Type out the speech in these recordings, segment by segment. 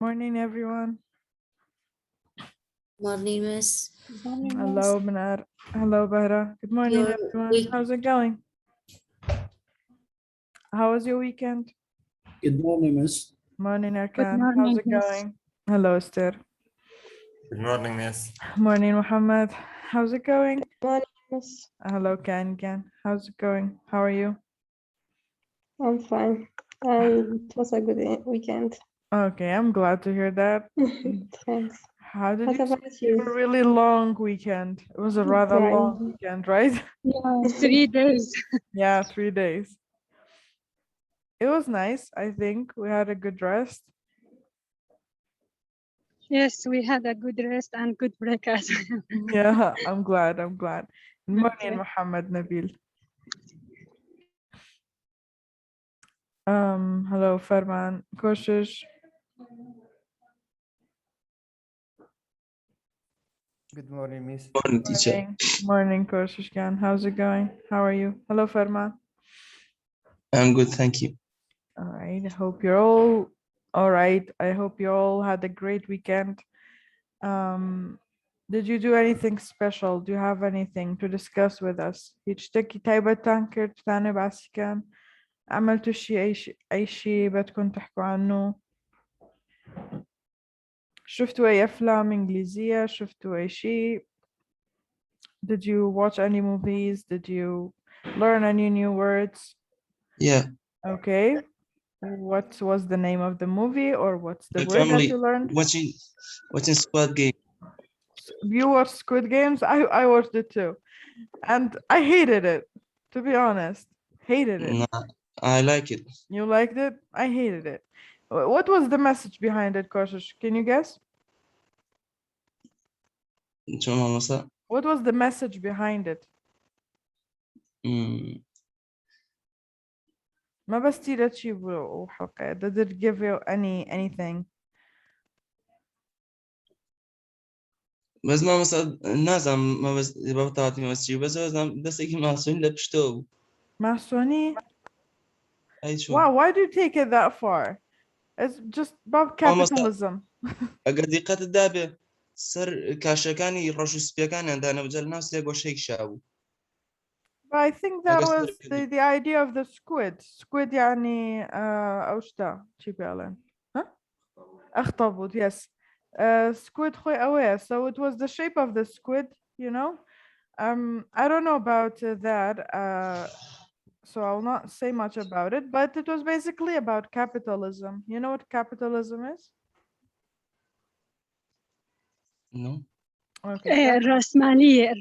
Morning, everyone. Morning, Miss. Hello, Benar. Hello, Bahra. Good morning, Your everyone. week. How's it going? How was your weekend? Good morning, Miss. Morning, Good Arkan. How's morning, it Miss. going? Hello, Esther. Good morning, Miss. Morning, Muhammad. How's it going? Morning, Miss. Hello, Ken. How's it going? How are you? I'm fine. And it was a good weekend. Okay, I'm glad to hear that. Thanks. How did What you say? about You have a you? really long weekend. It was a rather long Right. weekend, right? Yeah, 3 days. Yeah, 3 days. It was nice, I think. We had a good rest. Yes, we had a good rest and good break as well. Yeah, I'm glad. Good morning, Okay. Muhammad Nabil. Hello, Farman. Koshish. Good morning, Miss. Morning, teacher. Morning, Koshish Khan. How's it going? How are you? Hello, Farman. I'm good, thank you. All right. I hope you're all right. I hope you all had a great weekend. Did you do anything special? Do you have anything to discuss with us? يشتكي تايبة تانكر تاني بعسكان عملتوا أي شيء بدكم تحكوا عنه؟ شفتوا أي أفلام إنجليزية؟ شفتوا أي شيء؟ Did you watch any movies? Did you learn any new words? Yeah, Okay. What was the name of the movie or what's the my word that family you learned? watching Squad Game. You watched Squid Games? I watched it too. And I hated it, to be honest. Hated it. Nah, I like it. You liked it? I hated it. What was the message behind it, Koshish? Can you guess? شو ما مسا؟ What was the message behind it? مم. ما بس تيجي تجيب حلقة. Did it give you anything? بس ما مسا نازم ما بس ببطاتي ما بس شيء بس بس هيك ما سوين لبشتو. Masoni? أي شو؟ Wow, why do you take it that far? It's just about capitalism. قديقة الدابة سر كاشكاني رشو سبيكاني عندنا وجل ناس يقوى شيء شابو. But I think that was the idea of the squid. Squid يعني أوش ده شي بيعلن. ها؟ أخطبوط, yes. Squid خوي aware. So it was the shape of the squid, you know. I don't know about that. So I'll not say much about it, but it was basically about capitalism. You know what capitalism is? No. Okay. الرأسمالية.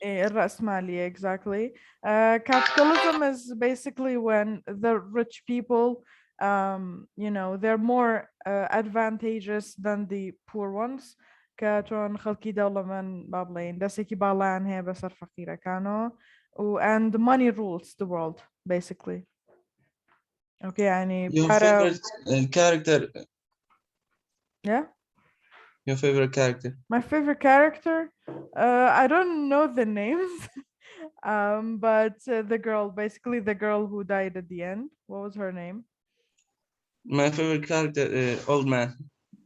الرأسمالية, exactly. Capitalism is basically when the rich people, you know, they're more advantageous than the poor ones. كاتون خلقي دولة من بابلين دسيكي بالان هي بس الفقيرة كانوا and money rules the world basically. Okay, يعني Your favorite character? Yeah. Your favorite character? My favorite character? I don't know the names. But the girl, basically the girl who died at the end. What was her name? My favorite character, old man.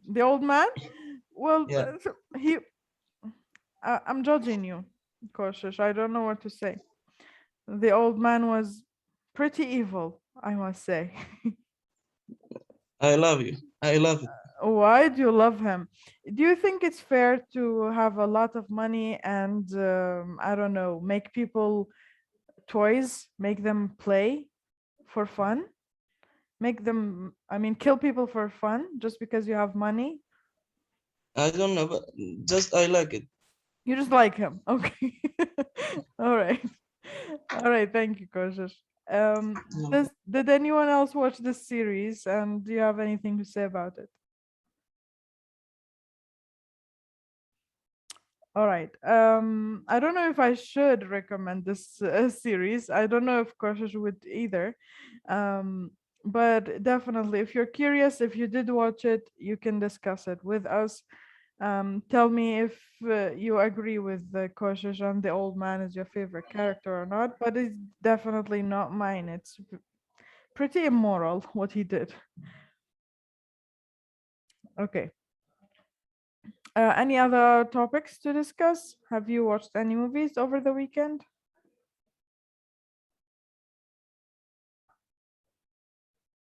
The old man? Well, yeah. I'm judging you, Koshish. I don't know what to say. The old man was pretty evil, I must say. I love you. I love it. Why do you love him? Do you think it's fair to have a lot of money and, I don't know, make people toys, make them play for fun? Make them, I mean, kill people for fun just because you have money? I don't know, but just I like it. You just like him. Okay. All right. All right. Thank you, Koshish. Did anyone else watch this series and do you have anything to say about it? All right. I don't know if I should recommend this series. I don't know if Koshish would either. But definitely, if you're curious, if you did watch it, you can discuss it with us. Tell me if you agree with the Koshish and the old man is your favorite character or not. But it's definitely not mine. It's pretty immoral what he did. Okay. Any other topics to discuss? Have you watched any movies over the weekend?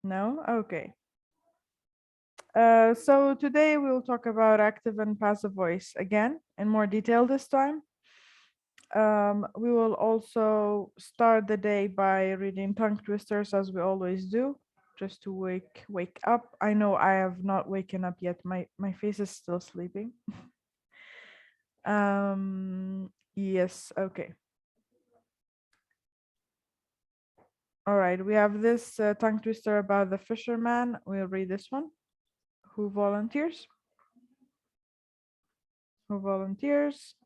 No? Okay. So today we'll talk about active and passive voice again in more detail this time. We will also start the day by reading tongue twisters as we always do, just to wake up. I know I have not waken up yet. My face is still sleeping. Yes, okay. All right, we have this tongue twister about the fisherman. We'll read this one. Who volunteers? Who volunteers?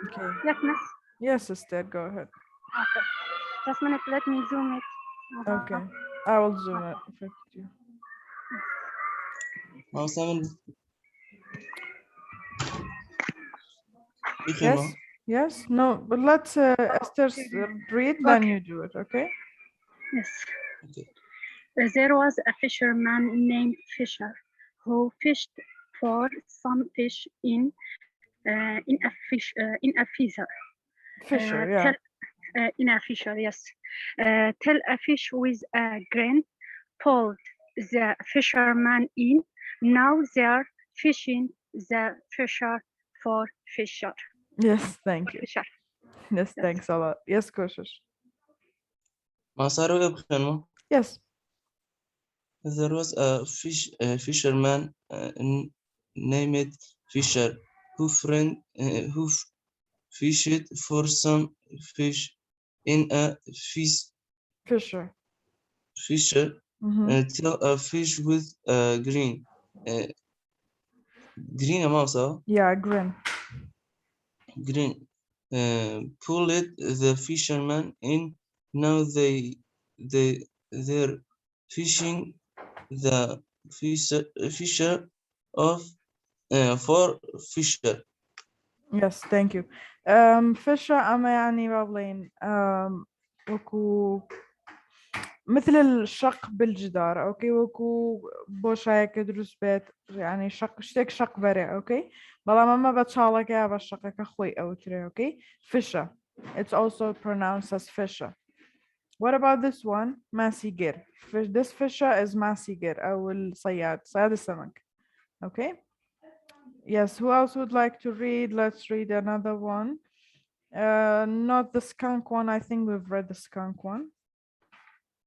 Okay. Yes, miss. Yes, sister, go ahead. Okay. Just a minute, let me zoom it. Okay. I will zoom it. If you. ما سامن Yes. Yes. No, but let's Esther read, then you do it. Okay. Yes. Okay. There was a fisherman named Fisher who fished for some fish in a fisher. Fisher. Yeah. In a fisher, yes. Till a fish with a grin pulled the fisherman in. Now they're fishing the fisher for fisher. Yes. Thank you. Fisher. Yes. Yes. Thanks a lot. Yes, Koshish. ما صاروا يبخنوا. Yes. There was a fisherman named Fisher who fished for some fish in a Fisher. fisher till a fish with green amount of Yeah, grin. green pulled the fisherman in. Now they're fishing the fisher of for fisher. Yes, thank you. Fisher أما يعني بابلين وكو مثل الشق بالجدار اوكي وكو بوش هيك دروس بيت يعني شق شتك شق بري اوكي بلا ماما بتشالك يا بشق كخوي او تري اوكي Fisher. It's also pronounced as Fisher. What about this one? ماسيجر. This Fisher is ماسيجر أو الصياد السمك. Okay. Yes, who else would like to read? Let's read another one. Not the skunk one. I think we've read the skunk one.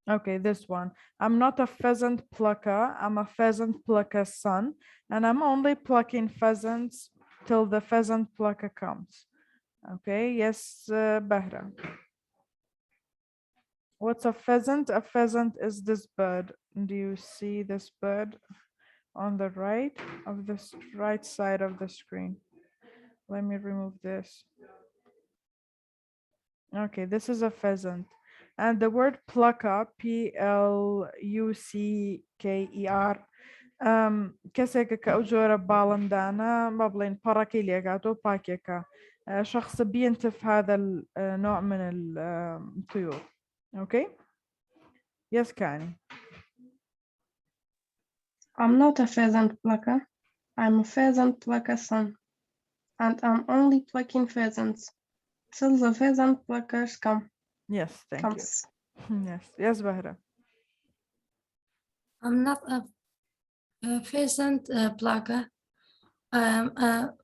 Okay, this one. I'm not a pheasant plucker. I'm a pheasant plucker's son, and I'm only plucking pheasants till the pheasant plucker comes. Okay, yes, Bahra. What's a pheasant? A pheasant is this bird. Do you see this bird on the right of this right side of the screen? Let me remove this. Okay, this is a pheasant. And the word plucker, P-L-U-C-K-E-R, كسك كأجورة بالندانا مبلين باراكيليكاتو باكيكا شخص بينتف هذا النوع من الطيور. Okay? Yes, Kani. I'm not a pheasant plucker. I'm a pheasant plucker's son, and I'm only plucking pheasants till the pheasant pluckers come. Yes, thank Comes. you. Yes, Bahra. I'm not a pheasant plucker. I'm a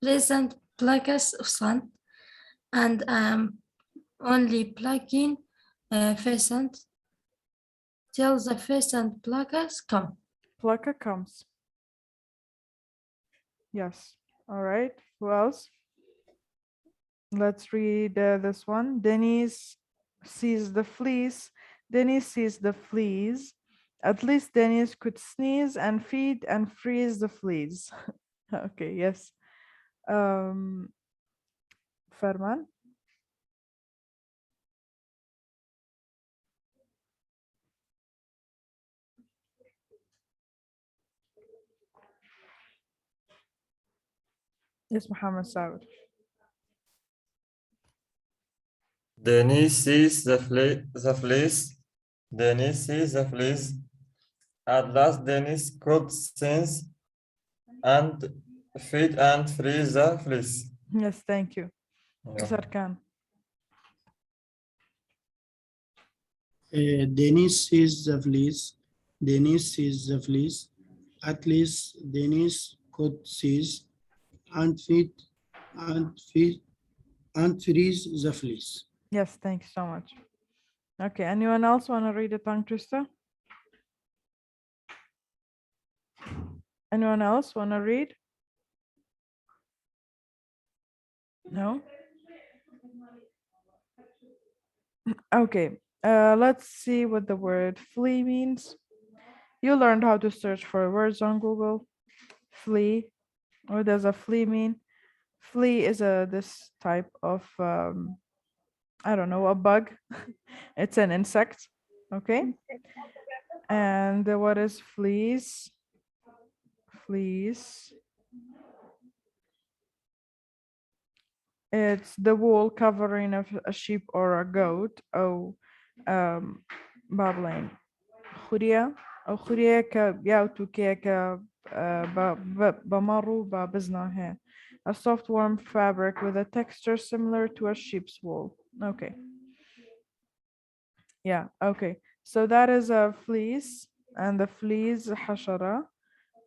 pheasant plucker's son, and I'm only plucking pheasant till the pheasant pluckers come. Plucker comes. Yes. All right. Who else? Let's read this one. Denise sees the fleece. Denise sees the fleas. At least Denise could sneeze and feed and freeze the fleas. Okay, yes. Farman. Yes, Muhammad Saud. Denise sees the fleece. Dennis sees the fleas. At last, Dennis could sense and feed and free the fleas. Yes, thank you. Yeah. Sarkan. Dennis sees the fleas. Dennis sees the fleas. At least Dennis could seize and feed and freeze the fleas. Yes, thank you so much. Okay, anyone else want to read a tongue twister? Anyone else want to read? No? Okay, let's see what the word flea means. You learned how to search for words on Google. Flea. What does a flea mean? Flea is this type of, I don't know, a bug. It's an insect, okay? And what is fleas? Fleas. It's the wool covering of a sheep or a goat. Oh, babbling. خوريا أو خوريا كبياوتو كيكا بمرو بابزنا هي. A soft warm fabric with a texture similar to a sheep's wool. Okay. Yeah, okay. So that is a fleece and the fleece حشرة.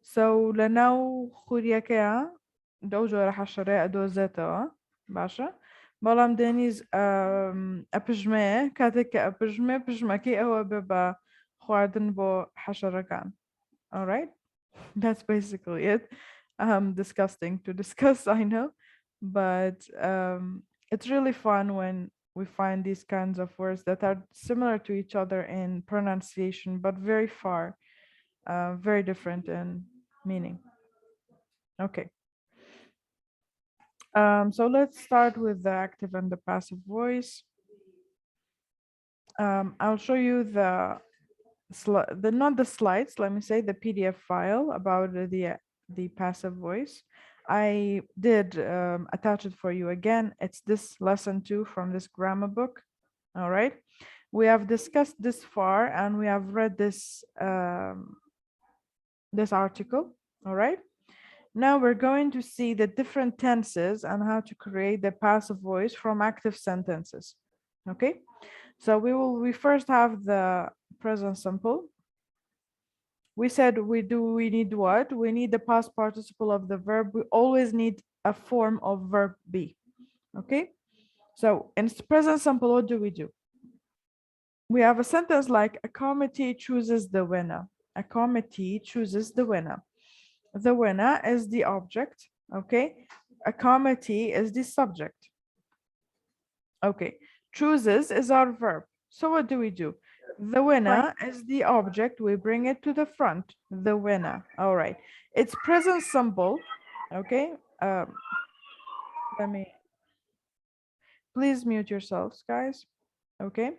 So لناو خوريا كيا دوجو حشرة دوزتا باشا. بلام دنيز أبجمة كاتك أبجمة بجمة كي هو ببا خواردن بو حشرة كان. All right. That's basically it. Disgusting to discuss, I know, but it's really fun when we find these kinds of words that are similar to each other in pronunciation, but very far, very different in meaning. Okay. So let's start with the active and the passive voice. I'll show you not the slides, let me say the PDF file about the passive voice. I did attach it for you again. It's this lesson 2 from this grammar book. All right. We have discussed this far and we have read this this article. All right. Now we're going to see the different tenses and how to create the passive voice from active sentences. Okay. So we first have the present simple. We said we need what? We need the past participle of the verb. We always need a form of verb be. Okay. So in present simple, what do? We have a sentence like a committee chooses the winner. A committee chooses the winner. The winner is the object. Okay. A committee is the subject. Okay. Chooses is our verb. So what do? The winner is the object. We bring it to the front. The winner. All right. It's present simple. Okay. Let me. Please mute yourselves, guys. Okay.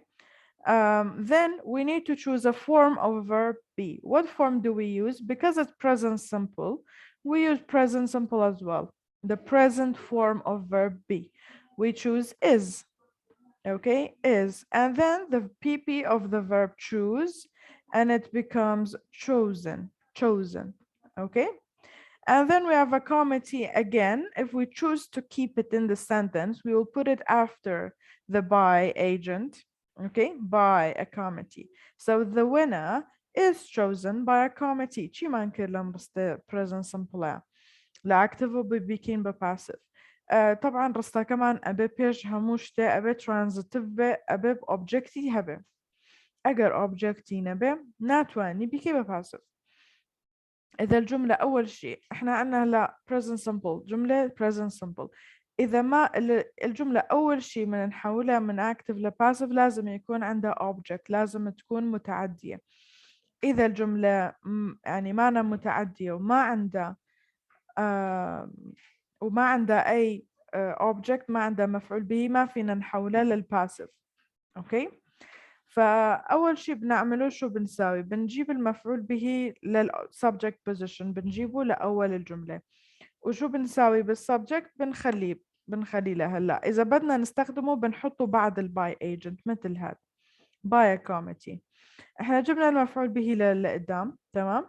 Then we need to choose a form of verb be. What form do we use? Because it's present simple, we use present simple as well. The present form of verb be. We choose is. Okay, is. And then the PP of the verb choose, and it becomes chosen. Okay. And then we have a committee again. If we choose to keep it in the sentence, we will put it after the by agent. Okay, by a committee. So the winner is chosen by a committee. Ci manca the present simple. لا active became passive. طبعا رستا كمان أبي بيج هموشته أبي transitive أبي objectي هبه. أجر objectي نبي ناتواني بكي passive. إذا الجملة أول شيء إحنا عندنا لا present simple جملة present simple. إذا ما الجملة أول شيء من نحولها من active ل passive لازم يكون عندها object لازم تكون متعدية. إذا الجملة يعني ما أنا متعدية وما عندها أي object ما عندها مفعول به ما فينا نحولها للباسيف. أوكي. فأول شيء بنعمله شو بنساوي؟ بنجيب المفعول به للسبجكت بوزيشن بنجيبه لأول الجملة. وشو بنساوي بالسبجكت؟ بنخليه لهلا. إذا بدنا نستخدمه بنحطه بعد الباي ايجنت مثل هذا. by a committee. احنا جبنا المفعول به لقدام تمام،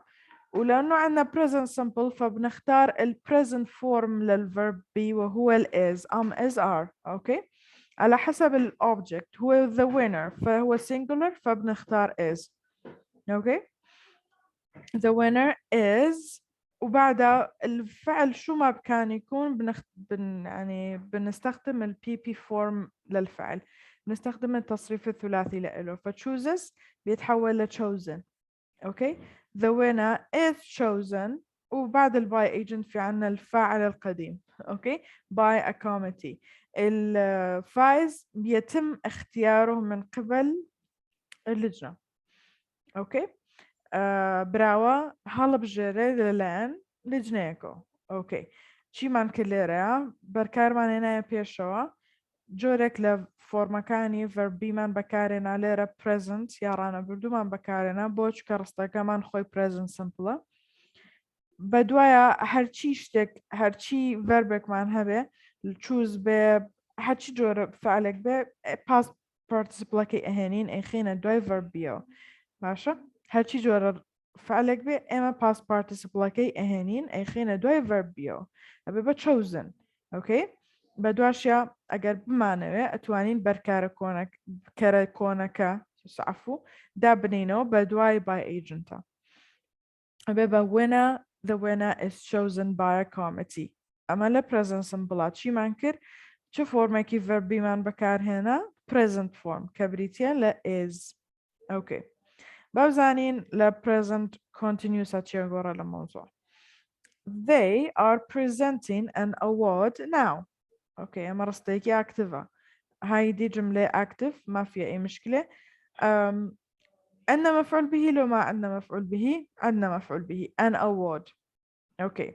ولأنه عندنا present simple فبنختار ال present form للverb be وهو ال is is are. اوكي على حسب ال object هو the winner فهو singular فبنختار is. اوكي the winner is وبعدها الفعل شو ما كان يكون يعني بنستخدم ال PP form للفعل، بنستخدم التصريف الثلاثي لإله chooses بيتحول ل chosen. اوكي the winner is chosen وبعد ال by agent في عنا الفاعل القديم. اوكي by a committee الفائز بيتم اختياره من قبل اللجنة. اوكي براوا هلا بجري للان لجنيكو. اوكي چی من کلیره برکار من اینا پیشوا جورک لفورمکانی verbi من بکارنا لیره present یارانا بردو من بکارنا بوچ کرستا من خوی present simple بدوایا هرچی شتک هرچی verbek من هبه choose به هرچی جور فعلك به past participle کی اهنین اخینا دوی verbio ماشا هرچی جور فعلك به اما past participle کی اهنین اخینا دوی verbio ابي به chosen. اوكي بدواشيا اگر بمعنوه اتوانين بركار كونك كره كونك عفوا دا بنينو بدواي by agent ابي winner the winner is chosen by a committee. اما ل present simple شي منكر شو فورمه كي verb من بكار هنا present form كبريتيا ل is. اوكي بوزانين ل present continuous اتشي غورا للموضوع. They are presenting an award now. اوكي اما رستيكي اكتفها هاي دي جملة active ما فيها اي مشكلة. عندنا مفعول به لو ما عندنا مفعول به عندنا مفعول به an award. Okay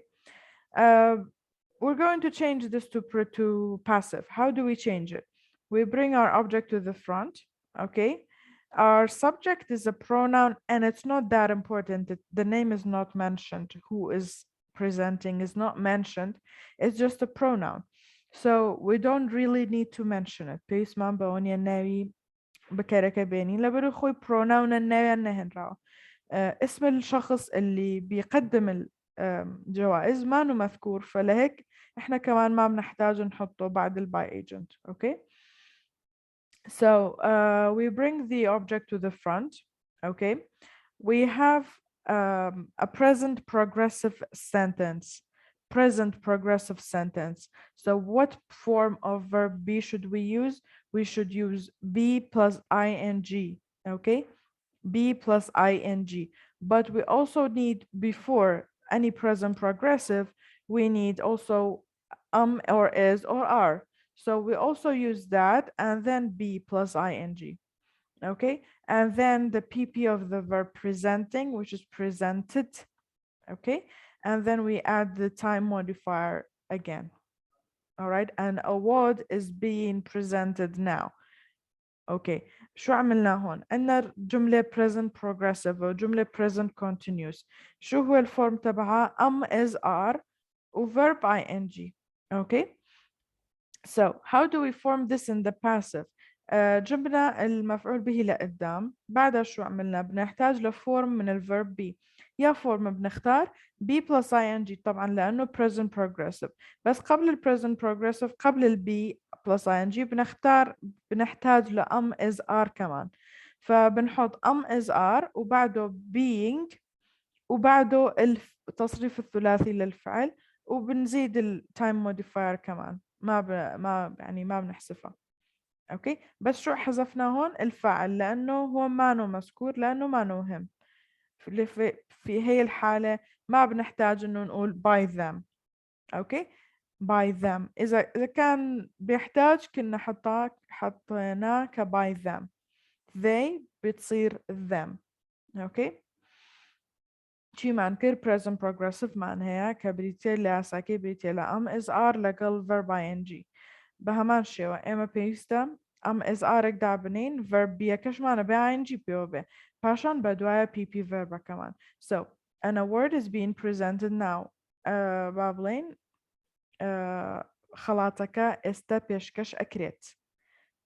we're going to change this to passive. How do we change it? We bring our object to the front. Okay our subject is a pronoun and it's not that important. The name is not mentioned. Who is presenting is not mentioned. It's just a pronoun so we don't really need to mention it. Peace man baoni nawi بكرك بيني لبرو خوي pronoun النوع النهن راو اسم الشخص اللي بيقدم الجوائز ما نو مذكور فلهيك احنا كمان ما بنحتاج نحطه بعد ال by agent. Okay so we bring the object to the front. Okay we have a present progressive sentence. So what form of verb be should we use? We should use be plus ing. Okay be plus ing but we also need before any present progressive we need also or is or are so we also use that and then be plus ing. Okay and then the pp of the verb presenting which is presented. Okay and then we add the time modifier again. All right an award is being presented now. Okay شو عملنا هون عندنا جملة present progressive وجملة present continuous. شو هو الفورم تبعها is are و verb ing. Okay so how do we form this in the passive? جبنا المفعول به لقدام بعدها شو عملنا بنحتاج لفورم من الverb be. يا فورم بنختار be plus ing طبعا لأنه present progressive بس قبل present progressive قبل be plus ing بنحتاج is are كمان فبنحط is are وبعده being وبعده التصريف الثلاثي للفعل وبنزيد التايم موديفاير كمان ما بنحذفها. اوكي بس شو حذفنا هون الفعل لانه هو ما نو مذكور لانه ما نو مهم في هي الحالة ما بنحتاج انه نقول by them. اوكي by them اذا كان بيحتاج كنا حطيناه ك by them they بتصير them. اوكي شي معنكر present progressive معناها كبريتي لاساكي بريتي لأم is are لقل verb ing بهمان شيوا اما بيستا is are اقدع بنين verb بيا كش معنى بي ing بيوبي باشان بدوايا pp verb كمان so and a word is being presented now. بابلين خلاطك استا بيشكش اكريت.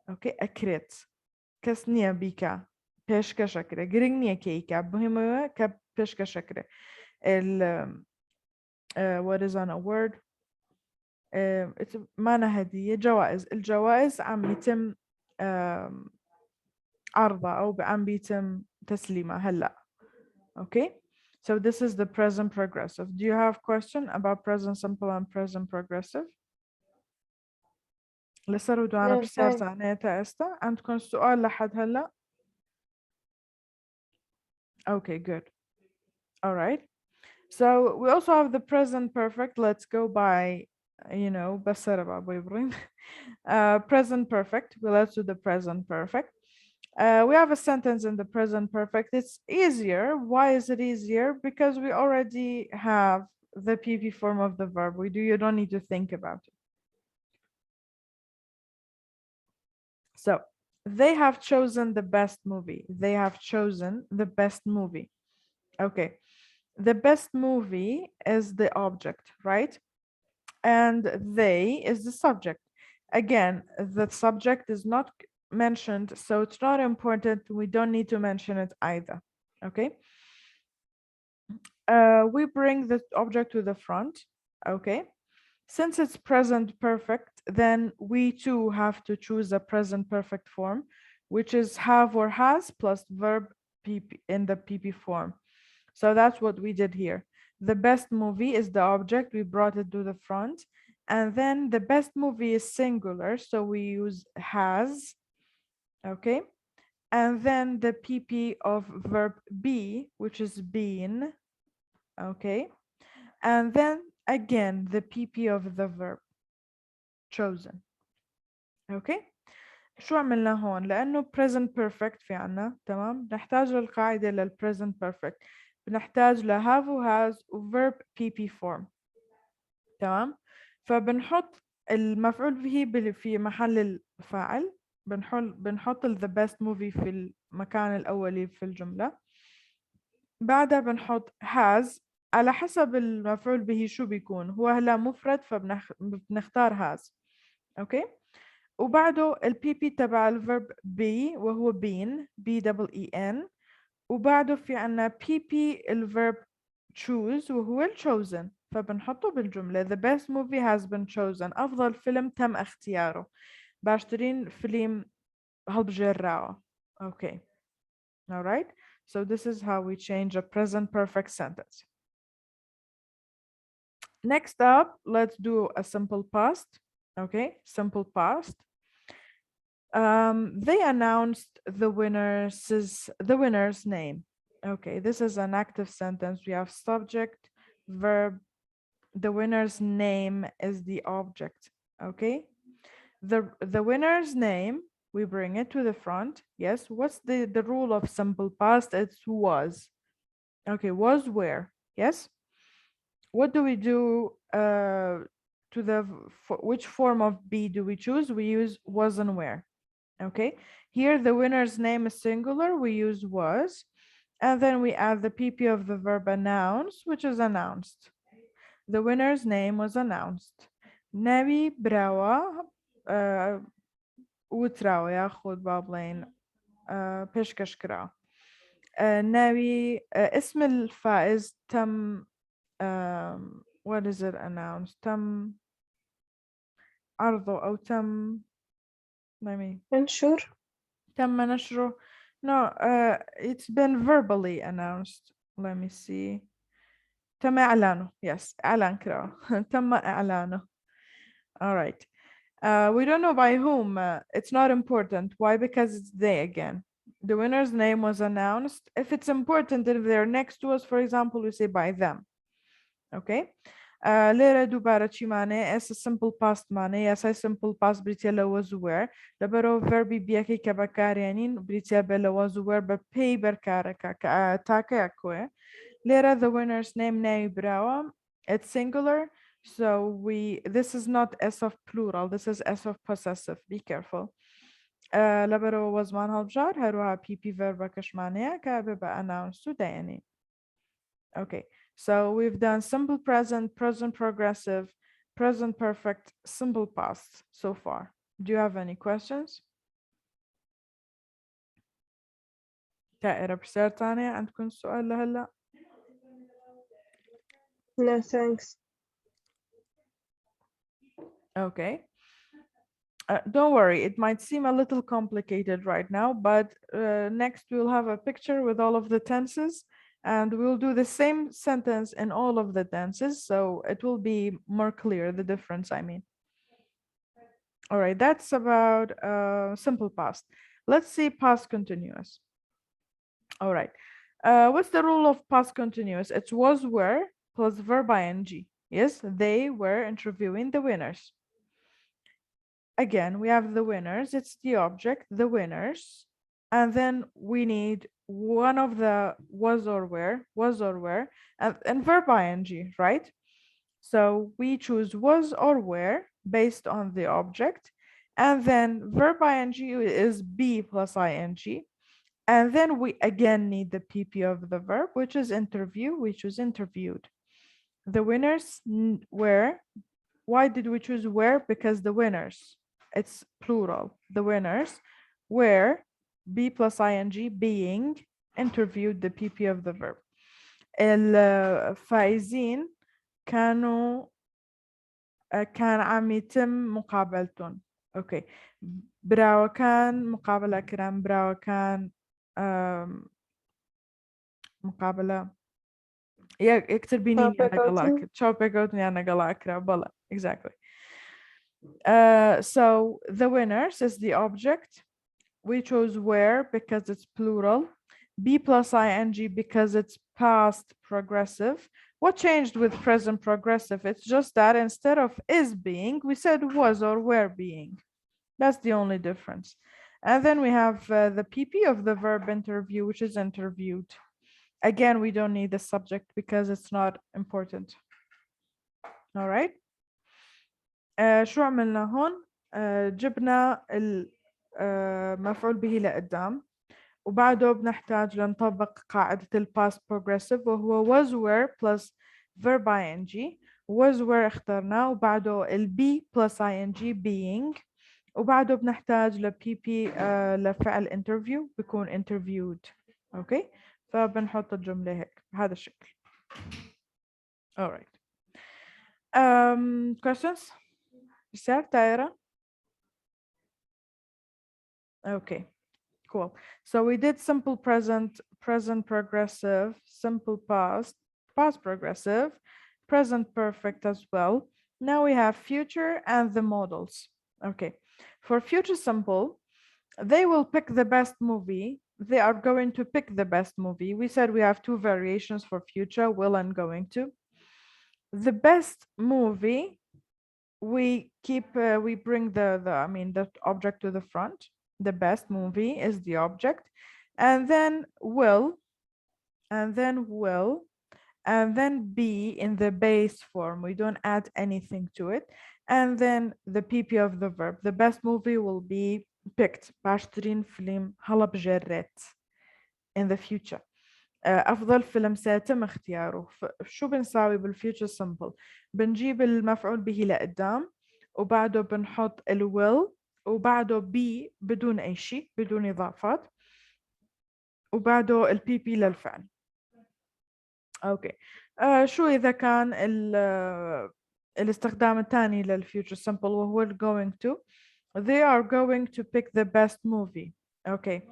اوكي اكريت کەس نییە بیکە پێشکەشەکرێ گرنگ نییە کەیکە مهمەوە کە پێشکەشەکرێ what is on a word معنى هدية جوائز الجوائز عم يتم عرضها أو عم بيتم تسليمها هلأ okay so this is the present progressive do you have question about present simple and present progressive لسه ردوا أنا برسال fine. ثانية استا عندكم سؤال لحد هلأ okay good all right so we also have the present perfect let's go by بسرعة بيبرين present perfect well, let's do the present perfect we have a sentence in the present perfect it's easier why is it easier because we already have the pp form of the verb you don't need to think about it so they have chosen the best movie they have chosen the best movie okay the best movie is the object right and they is the subject again the subject is not mentioned so it's not important we don't need to mention it either okay we bring the object to the front okay since it's present perfect then we too have to choose a present perfect form which is have or has plus verb pp in the pp form so that's what we did here the best movie is the object we brought it to the front and then the best movie is singular so we use has okay and then the pp of verb be which is been okay and then again the pp of the verb chosen okay شو عملنا هون لأنه present perfect في عنا تمام نحتاج للقاعدة present perfect بنحتاج have و has و verb pp form تمام فبنحط المفعول به في محل الفاعل بنحط the best movie في المكان الأولي في الجملة بعدها بنحط has على حسب المفعول به شو بيكون هو هلا مفرد فبنختار has اوكي وبعده البي بي تبع الفيرب be وهو been B-E-E-N وبعده في عنا PP الفيرب choose وهو chosen فبنحطه بالجملة the best movie has been chosen أفضل فيلم تم اختياره باشترين فيلم هالبجراوة okay all right so this is how we change a present perfect sentence next up let's do a simple past okay simple past they announced the winner's name okay this is an active sentence we have subject verb the winner's name is the object okay the winner's name we bring it to the front yes what's the rule of simple past it's was okay was where yes what do we do to which form of be do we choose we use was and where okay here the winner's name is singular we use was and then we add the pp of the verb announce which is announced the winner's name was announced نبي براوة وتراوة ياخد بابلين بيشكش كرا نبي اسم الفائز تم what is it announced تم عرضه أو تم منشور تم نشره no it's been verbally announced let me see تم إعلانه yes إعلان كرا تم إعلانه all right we don't know by whom it's not important why because it's they again the winner's name was announced if it's important if they're next to us for example we say by them okay ليرة دوباره چی معنی اس simple past معنی یا simple past بریتیا لوز where لبرو verbi بیاکی که بکارینین بریتیا بلوز where به پی برکارکا که تاکه اکوه ليرة the winner's name ناوی براوه it's singular so this is not s of plural this is s of possessive be careful لبرو وزمان هالبجار هروها pp verb کش معنیه که ببا announce تو دینی okay so we've done simple present, present progressive, present perfect, simple past so far. Do you have any questions? تائرة بسير تانية عندكم سؤال لهلا؟ No, thanks. Okay. Don't worry, it might seem a little complicated right now, but next we'll have a picture with all of the tenses and we'll do the same sentence in all of the tenses, so it will be more clear, the difference, I mean. All right, that's about simple past. Let's see past continuous. All right, what's the rule of past continuous? It's was, were, plus verb ing. Yes, they were interviewing the winners. Again, we have the winners, it's the object, the winners, and then we need one of the was or were, and verb ing, right? So we choose was or were based on the object, and then verb ing is be plus ing, and then we again need the pp of the verb, which is interview, we choose interviewed. The winners were. Why did we choose were? Because the winners, it's plural. The winners were be plus ing being interviewed, the pp of the verb. الفائزين كانوا كان عم يتم مقابلتهم. اوكي. براو كان مقابلة كرام، براو كان مقابلة يكتب بيني أنا قلاك تشاو بيقوتني أنا قلاك بلا. Exactly. So the winners is the object. We chose were because it's plural. Be plus ing because it's past progressive. What changed with present progressive? It's just that instead of is being, we said was or were being. That's the only difference. And then we have the PP of the verb interview, which is interviewed. Again, we don't need the subject because it's not important. All right. شو عملنا هون؟ جبنا المفعول به لقدام وبعده بنحتاج لنطبق قاعدة ال past progressive وهو was were plus verb ing. was were اخترناه وبعده ال be plus ing being وبعده بنحتاج ل pp لفعل interview بيكون interviewed. اوكي فبنحط الجملة هيك بهذا الشكل. alright. Questions? Start, Tyra? Okay, cool. So we did simple present, present progressive, simple past, past progressive, present perfect as well. Now we have future and the modals. Okay, for future simple, they will pick the best movie. They are going to pick the best movie. We said we have two variations for future, will and going to. The best movie, we keep we bring the object to the front. The best movie is the object, and then will, and then be in the base form. We don't add anything to it. And then the pp of the verb. The best movie will be picked. باشترين فيلم هلا بجريت in the future. أفضل فيلم سيتم اختياره. شو بنساوي بالفيوتشر سمبل؟ بنجيب المفعول به لقدام وبعده بنحط ال will وبعده be بدون أي شيء، بدون إضافات، وبعده ال PP للفعل. أوكي. شو إذا كان الاستخدام الثاني للفيوتشر سمبل وهو ال going to. They are going to pick the best movie. Okay.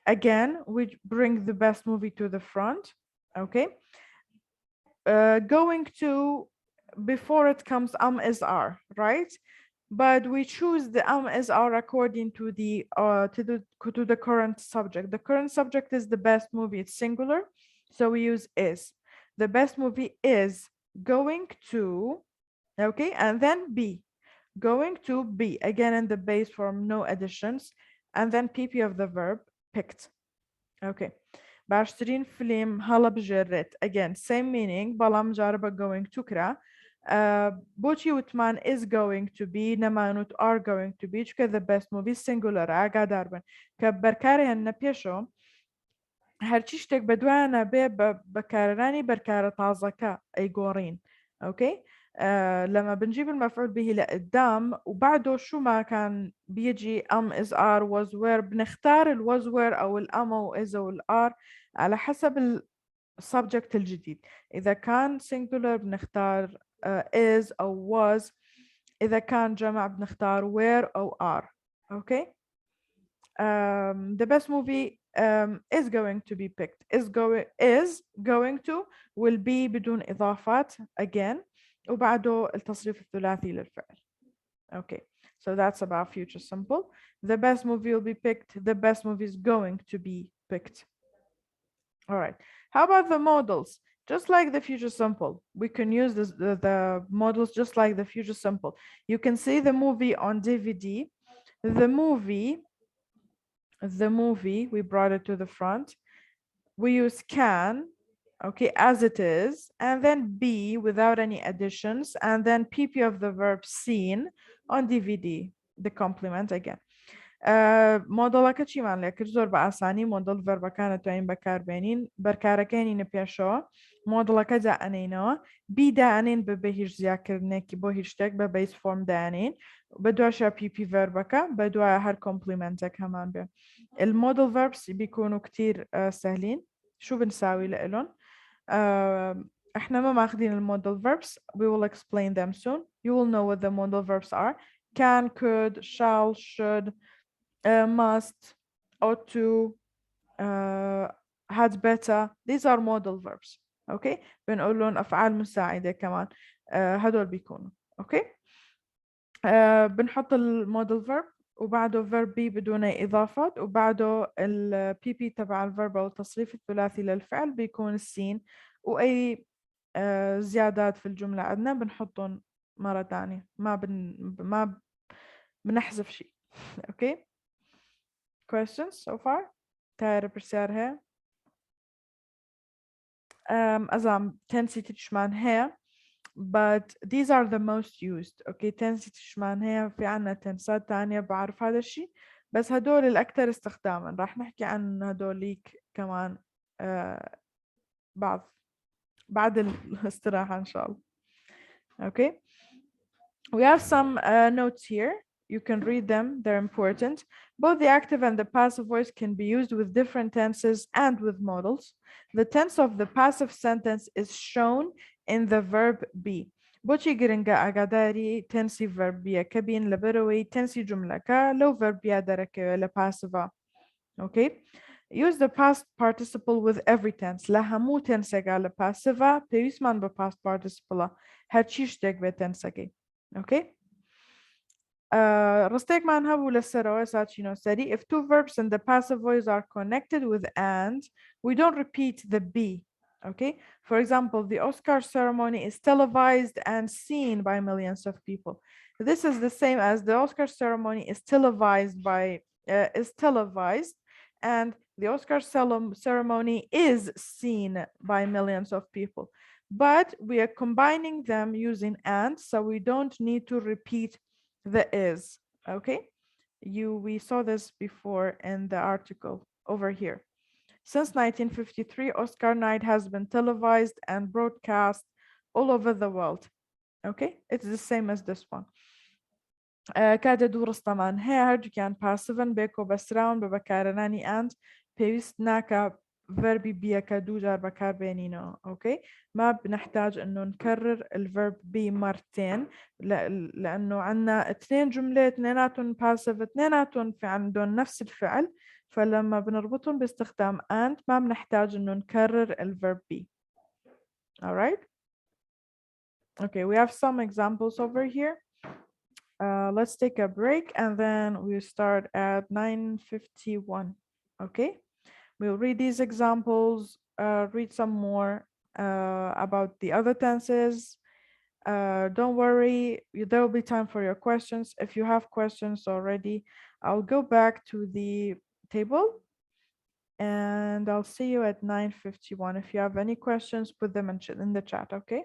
Again, we bring the best movie to the front. Okay. Going to, before it comes is are, right? But we choose the is are according to the current subject. The current subject is the best movie. It's singular, so we use is. The best movie is going to, okay, and then be. Going to be, again in the base form, no additions, and then PP of the verb picked. Okay. باشترين فيلم هلا بجريت. Again, same meaning. بلا مجربة going to كرا. بوتي وتمان is going to be. نمانوت are going to be. چکه the best movie singular. آگا داربن. که برکاره هن پیشو. هرچی شتێک بەدوایانە بێ بەکارانی بەرکارە تازەکە ئەیگۆڕین. Okay. لما بنجيب المفعول به لقدام وبعده شو ما كان بيجي is are was were بنختار ال was were أو ال أو is أو ال are على حسب ال subject الجديد. إذا كان singular بنختار is أو was. إذا كان جمع بنختار were أو are. Okay. The best movie is going to be picked. Is going to will be بدون إضافات again. وبعده التصريف الثلاثي للفعل. Okay. So that's about future simple. The best movie will be picked. The best movie is going to be picked. All right. How about the modals? Just like the future simple, we can use this, the modals just like the future simple. You can see the movie on DVD. The movie, we brought it to the front. We use can, okay, as it is, and then be without any additions, and then PP of the verb seen on DVD, the complement again. مۆدڵەکە چیمان لێ کرد زۆر بە ئاسانی مۆدڵ ڤەربەکانە توانین بەکاربێنین بەرکارەکەینینە پێشەوە مۆدڵەکە جا ئەنینەوە بیدانین بە هیچ زیادکردنێکی بۆ هیچ شتێک بە بیس فۆرم دانین بە دواشە پیپی ڤەربەکە بە دوایە هەر کۆمپلیمنتێک هەمان بێ المودل verbs بيكونوا كتير سهلين شو بنساوي لإلهم احنا ما ماخدين المودل verbs. We will explain them soon. You will know what the modal verbs are. Can, could, shall, should, must, ought to, had better. These are modal verbs. Okay. بنقول لهم أفعال مساعدة كمان هدول بيكونوا. Okay. بنحط المودل verb وبعده verb be بدون إضافات وبعده ال PP تبع الverb أو التصريف الثلاثي للفعل بيكون السين وأي زيادات في الجملة عندنا بنحطهم مرة تانية ما بنحذف شيء. Okay. Questions so far? تاير برسار هي أزام تنسي تشمان هي but these are the most used. Okay. تنسي تشمان هي في عنا تنسات تانية بعرف هذا الشيء بس هدول الأكثر استخداما راح نحكي عن هدوليك كمان بعد الاستراحة إن شاء الله. Okay. We have some notes here. You can read them. They're important. Both the active and the passive voice can be used with different tenses and with modals. The tense of the passive sentence is shown in the verb be. بوشي جرينجا أغاداري تنسي verb بيا كبين لبروي تنسي جملة كا لو verb بيا درك لباسفا. Okay. Use the past participle with every tense. لها مو تنسك على passiva بيسمان ب past participle هاتشيش تك بتنسكي. Okay. رستيك ما نهبو للسراوي ساتشينو سري. If two verbs in the passive voice are connected with and, we don't repeat the be. Okay. For example, the Oscar ceremony is televised and seen by millions of people. This is the same as the Oscar ceremony is televised and the Oscar ceremony is seen by millions of people. But we are combining them using and, so we don't need to repeat the is. Okay. We saw this before in the article over here. Since 1953, Oscar night has been televised and broadcast all over the world. Okay. It's the same as this one. كاد دورس طمان هرج كان passive بيكو بسراون ببكارناني and بيست ناكا verbi بيا كدوجار بكار بينينو. اوكي ما بنحتاج انه نكرر الverb be مرتين لانه عندنا اثنين جملة اثنيناتهم passive اثنيناتهم في عندهم نفس الفعل فلما بنربطهم باستخدام and ما بنحتاج انه نكرر الverb be. All right. Okay, we have some examples over here. Let's take a break and then we start at 9:51. Okay, we'll read these examples, read some more about the other tenses. Don't worry, there will be time for your questions. If you have questions already, I'll go back to the table and I'll see you at 9:51. If you have any questions, put them in the chat, okay?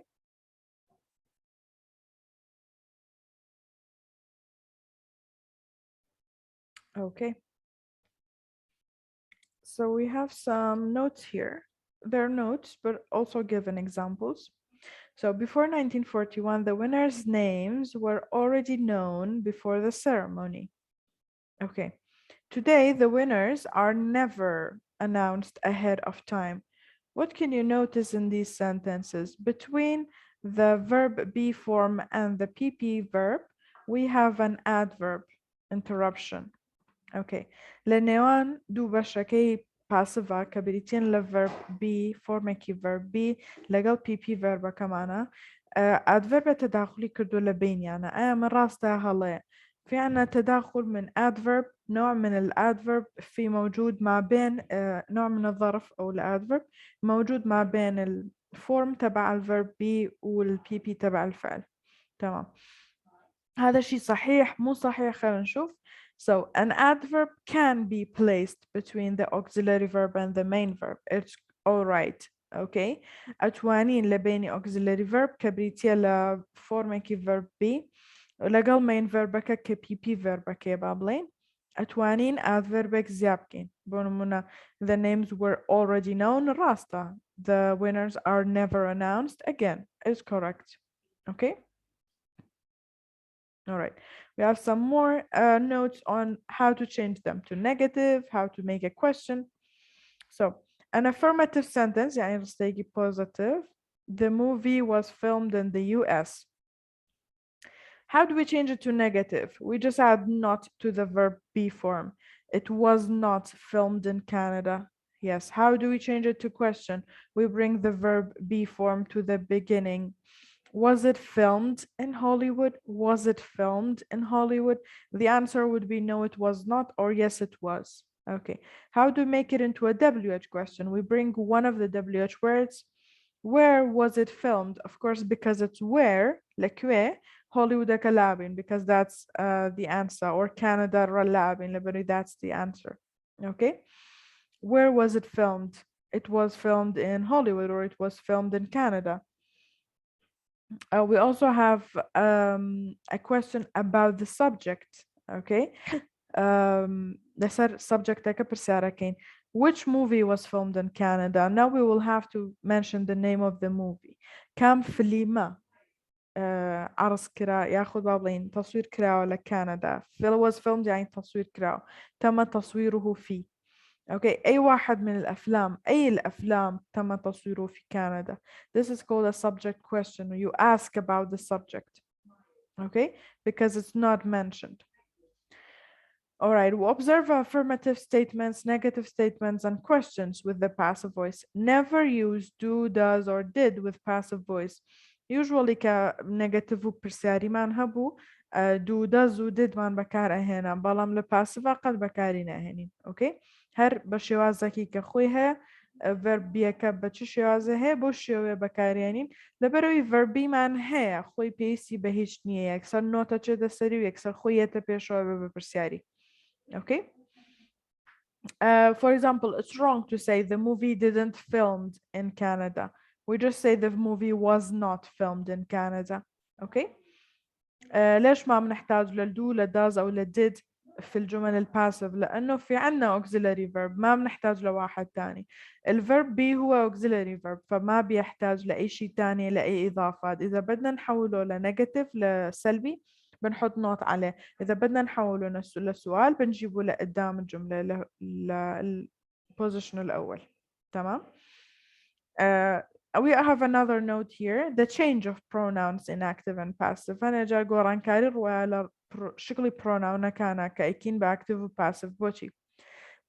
Okay. So we have some notes here. They're notes, but also given examples. So before 1941, the winners' names were already known before the ceremony. Okay. Today, the winners are never announced ahead of time. What can you notice in these sentences? Between the verb be form and the PP verb, we have an adverb, interruption. Okay. لنوان دو بشكي passive كبريتين لverb be formeki verb be لقل PP verb كمانا adverb تداخلي كردو لبين يعني أنا من راستا هلا في عنا تداخل من adverb نوع من الادفرب في موجود ما بين نوع من الظرف أو الادفرب موجود ما بين الفورم تبع الverb be والPP تبع الفعل. تمام. هذا شيء صحيح مو صحيح خلينا نشوف. So an adverb can be placed between the auxiliary verb and the main verb. It's all right. Okay. أتوانين لبيني auxiliary verb كبريتيا لفورمكي verb be ولقل main verb ك PP verb كي بابلين. أتوانين adverb زيابكين. بونمونا the names were already known. راستا the winners are never announced. Again is correct. Okay. All right, we have some more notes on how to change them to negative, how to make a question. So an affirmative sentence, يعني رستيجي positive. The movie was filmed in the US. How do we change it to negative? We just add not to the verb be form. It was not filmed in Canada. Yes. How do we change it to question? We bring the verb be form to the beginning. Was it filmed in Hollywood? Was it filmed in Hollywood? The answer would be no, it was not, or yes, it was. Okay. How do we make it into a WH question? We bring one of the WH words. Where was it filmed? Of course, because it's where, like where, Hollywood labin, because that's the answer, or Canada labin, that's the answer. Okay. Where was it filmed? It was filmed in Hollywood, or it was filmed in Canada. We also have a question about the subject. Okay. The subject which movie was filmed in Canada? Now we will have to mention the name of the movie. كم فيلم عرض كرا ياخذ بابلين تصوير كراو لكندا. was filmed يعني تصوير كراو تم تصويره في. Okay, أي واحد من الأفلام أي الأفلام تم تصويره في كندا. This is called a subject question. You ask about the subject. Okay, because it's not mentioned. All right, we observe affirmative statements, negative statements, and questions with the passive voice. Never use do, does, or did with passive voice. Usually negative برساري ما نهبو do, does, و did ما نبكار هنا بلام لباسيف قد بكارينا هنين. Okay. هر بشوازكي كخويها verb بيك بتشوازه هي بوشيو بكاريانين لبروي verbi من هي خوي بيسي بهيش نية يكسر نوتا جدا سري ويكسر خوية تبيشوا ببرسياري. Okay. For example, it's wrong to say the movie didn't filmed in Canada. We just say the movie was not filmed in Canada. Okay. ليش ما بنحتاج للدو لداز أو لديد في الجمل الباسيف؟ لأنه في عنا auxiliary verb ما بنحتاج لواحد تاني. الverb be هو auxiliary verb فما بيحتاج لأي شيء تاني لأي إضافات. إذا بدنا نحوله لنيجاتيف لسلبي بنحط نوت عليه. إذا بدنا نحوله لسؤال بنجيبه لقدام الجملة للposition الأول. تمام. We have another note here, the change of pronouns in active and passive. أنا جا قران كارير ولا شكل pronoun كان كأكين بactive و passive بوشي.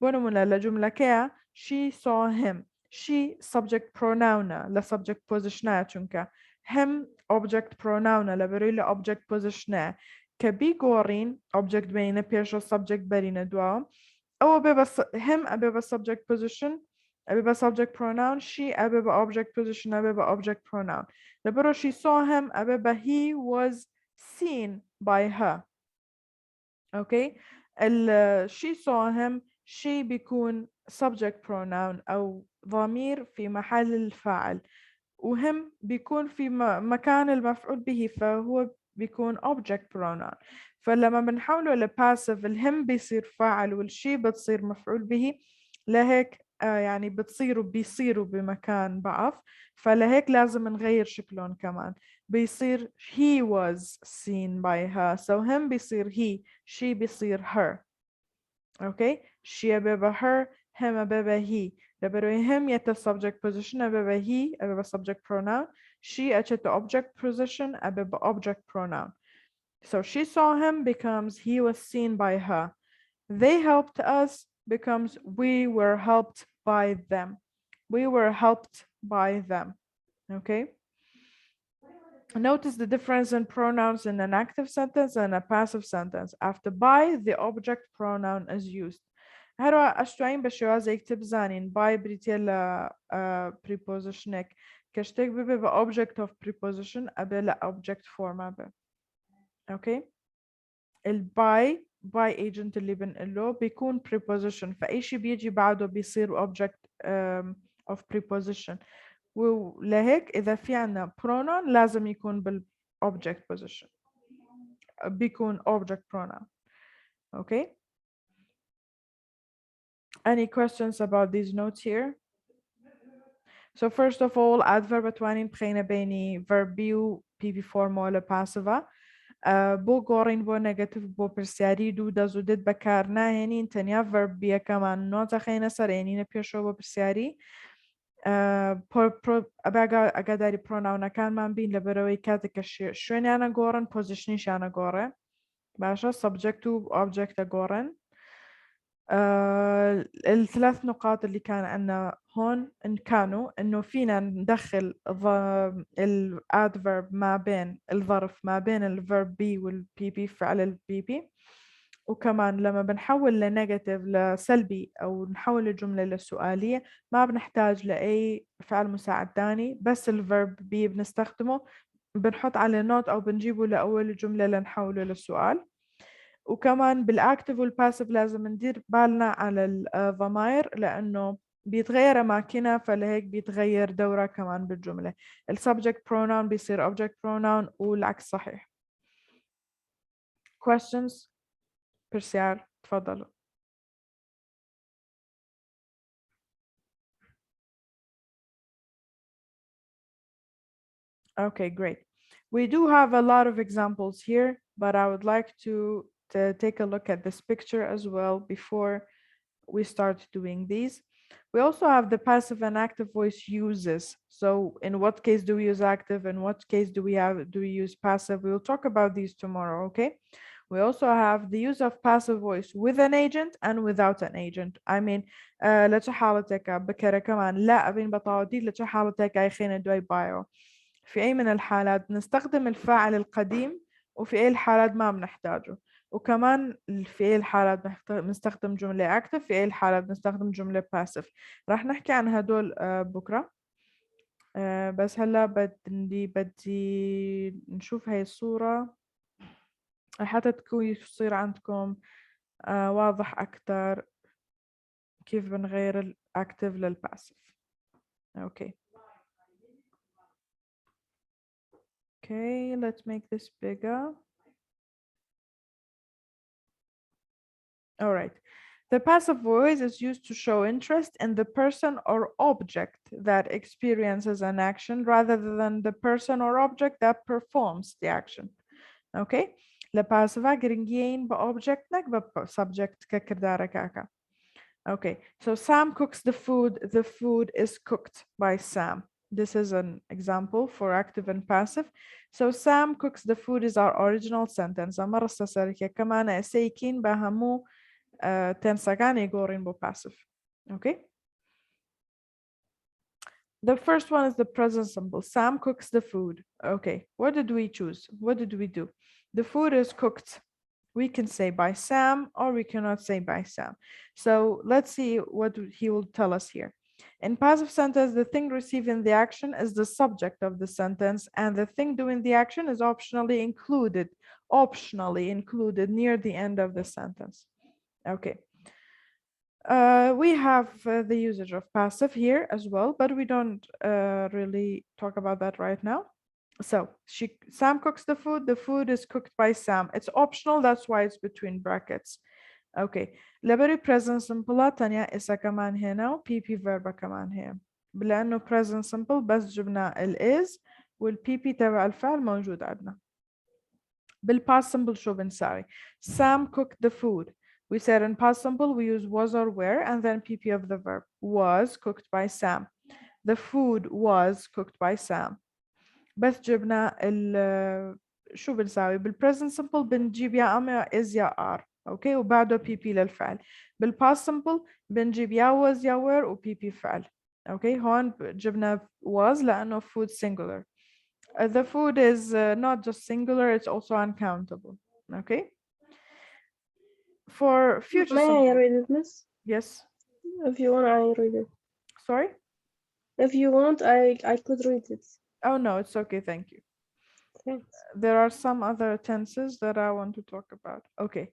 بونمولا لجملة كيا she saw him. She subject pronoun لا subject position چونك him object pronoun لا بريل object position كبي قورين object بين بيرشو subject برين دوا أو بس him أبي بس subject position أبيبا subject pronoun she أبيبا object position أبيبا object pronoun لبرو she saw him أبيبا he was seen by her. okay. she saw him she بيكون subject pronoun أو ضمير في محل الفاعل وهم بيكون في مكان المفعول به فهو بيكون object pronoun. فلما بنحوله لpassive الهم بيصير فاعل والشي بتصير مفعول به. لهيك يعني بتصيروا بيصيروا بمكان بعض، فلهيك لازم نغير شكلهم كمان. بيصير he was seen by her, so him بيصير he, she بيصير her. Okay, she أبابا her, him أبابا he. لبروي him يتا subject position أبابا he أبابا subject pronoun. She أجت object position أبابا object pronoun. So she saw him becomes he was seen by her. They helped us becomes we were helped by them. We were helped by them. Okay. Notice the difference in pronouns in an active sentence and a passive sentence. After by, the object pronoun is used. هرو اشتوين بشوازة يكتب زانين by بريتيل prepositionek كشتك ببي object of preposition أبي لا object form أبي. Okay. by agent اللي بنقله بيكون preposition، فأي شيء بيجي بعده بيصير object of preposition. ولهيك إذا في عنا pronoun لازم يكون object position، بيكون object pronoun. Okay. Any questions about these notes here? So first of all, adverb اتوانين بخينا بيني verb be و PP form ولا passive. بو گۆڕین بۆ نەگەتیڤ بۆ پرسیاری دوو دەست و دت بەکار ناهێنین، تەنیا ڤەرب بیەکەمان نۆتەخەینە سەر هێنینە پێشەوە بۆ پرسیاری. ئەگاداری پرۆناونەکانمان بین لەبەرەوەی کاتێککە شوێنیانە گۆڕن پۆزیشنیشانە گۆڕێ. باشە سبجەکت و ئۆبجەکتە گۆڕن. الثلاث نقاط اللي كان عندنا هون إن كانوا إنه فينا ندخل الادفيرب ما بين الظرف ما بين الفيرب بي والبي بي فعل البي بي، وكمان لما بنحول لنيجاتيف لسلبي أو نحول الجملة لسؤالية ما بنحتاج لأي فعل مساعد تاني، بس الفيرب بي بنستخدمه، بنحط عليه نوت أو بنجيبه لأول الجملة لنحوله للسؤال. وكمان بالاكتف والباسيف لازم ندير بالنا على الضمائر لانه بيتغير اماكنها، فلهيك بيتغير دورها كمان بالجمله. السبجكت pronoun بيصير object pronoun والعكس صحيح. questions برسيار تفضلوا. Okay, great. We do have a lot of examples here, but I would like to take a look at this picture as well before we start doing these. We also have the passive and active voice uses. So in what case do we use active? In what case do we use passive? We will talk about these tomorrow, okay? We also have the use of passive voice with an agent and without an agent. I mean, لتش حالتك بكرة كمان لا أبين بطاودي لتش حالتك أي خينا دوي بايو. في أي من الحالات نستخدم الفاعل القديم وفي أي الحالات ما بنحتاجه، وكمان في أي الحالات بنستخدم جملة active، في أي الحالات بنستخدم جملة passive. راح نحكي عن هدول بكرة. بس هلا بدي نشوف هاي الصورة حتى تكون يصير عندكم واضح أكتر كيف بنغير الأكتف للباسيف. أوكي. Okay, let's make this bigger. All right. The passive voice is used to show interest in the person or object that experiences an action rather than the person or object that performs the action. Okay. لباسفا جرينجين بobject نك subject ككردارك. Okay. So Sam cooks the food. The food is cooked by Sam. This is an example for active and passive. So Sam cooks the food is our original sentence. مرة سريكة كمان أسيكين بهمو تنساقاني يقورين بو passive. Okay. The first one is the present simple. Sam cooks the food. Okay. What did we choose? What did we do? The food is cooked. We can say by Sam or we cannot say by Sam. So let's see what he will tell us here. In passive sentence, the thing receiving the action is the subject of the sentence, and the thing doing the action is optionally included near the end of the sentence. Okay. We have the usage of passive here as well, but we don't really talk about that right now. So Sam cooks the food is cooked by Sam. It's optional, that's why it's between brackets. اوكي لبري present simple تانية إسا كمان هنا و PP verb كمان هنا لأنه present simple بس جبنا ال is وال PP تبع الفعل موجود عندنا. بالpast simple شو بنساوي؟ Sam cooked the food. We said in past simple we use was or were and then PP of the verb. Was cooked by Sam. The food was cooked by Sam. بس جبنا ال شو بنساوي؟ بالpresent simple بنجيب يا أما يا is يا are. اوكي وبعده PP للفعل. بالpast simple بنجيب يا was يا were و PP فعل. اوكي هون جبنا was لأنه food singular. The food is not just singular, it's also uncountable. Okay. For future May I simple, read it, miss? yes. If you want, I read it. Sorry. If you want, I could read it. Oh no, it's okay. Thank you. Thanks. There are some other tenses that I want to talk about. Okay.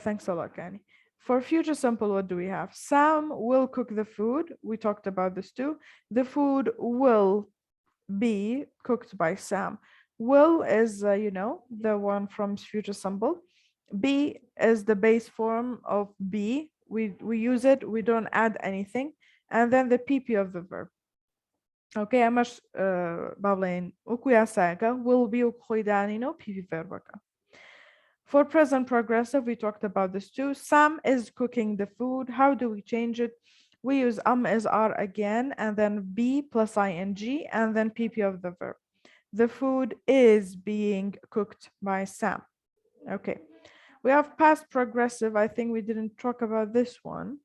Thanks a lot, Kani. For future simple, what do we have? Sam will cook the food. We talked about this too. The food will be cooked by Sam. Will is, you know, the one from future simple. Be is the base form of be. We use it, we don't add anything. And then the PP of the verb. Okay, amash bablain ukuya saga will be ukhoidani no PP verb. For present progressive, we talked about this too. Sam is cooking the food. How do we change it? We use is are again, and then be plus ing, and then PP of the verb. The food is being cooked by Sam. Okay. We have past progressive. I think we didn't talk about this one.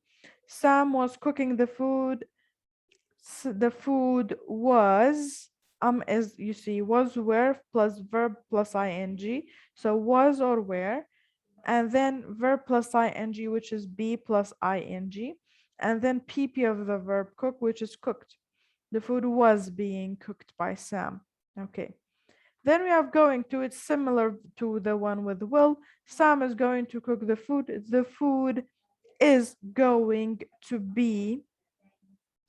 Sam was cooking the food. The food was is you see was were plus verb plus ing. So was or were, and then verb plus ing, which is be plus ing, and then PP of the verb cook, which is cooked. The food was being cooked by Sam. Okay. Then we have going to, it's similar to the one with will. Sam is going to cook the food. The food is going to be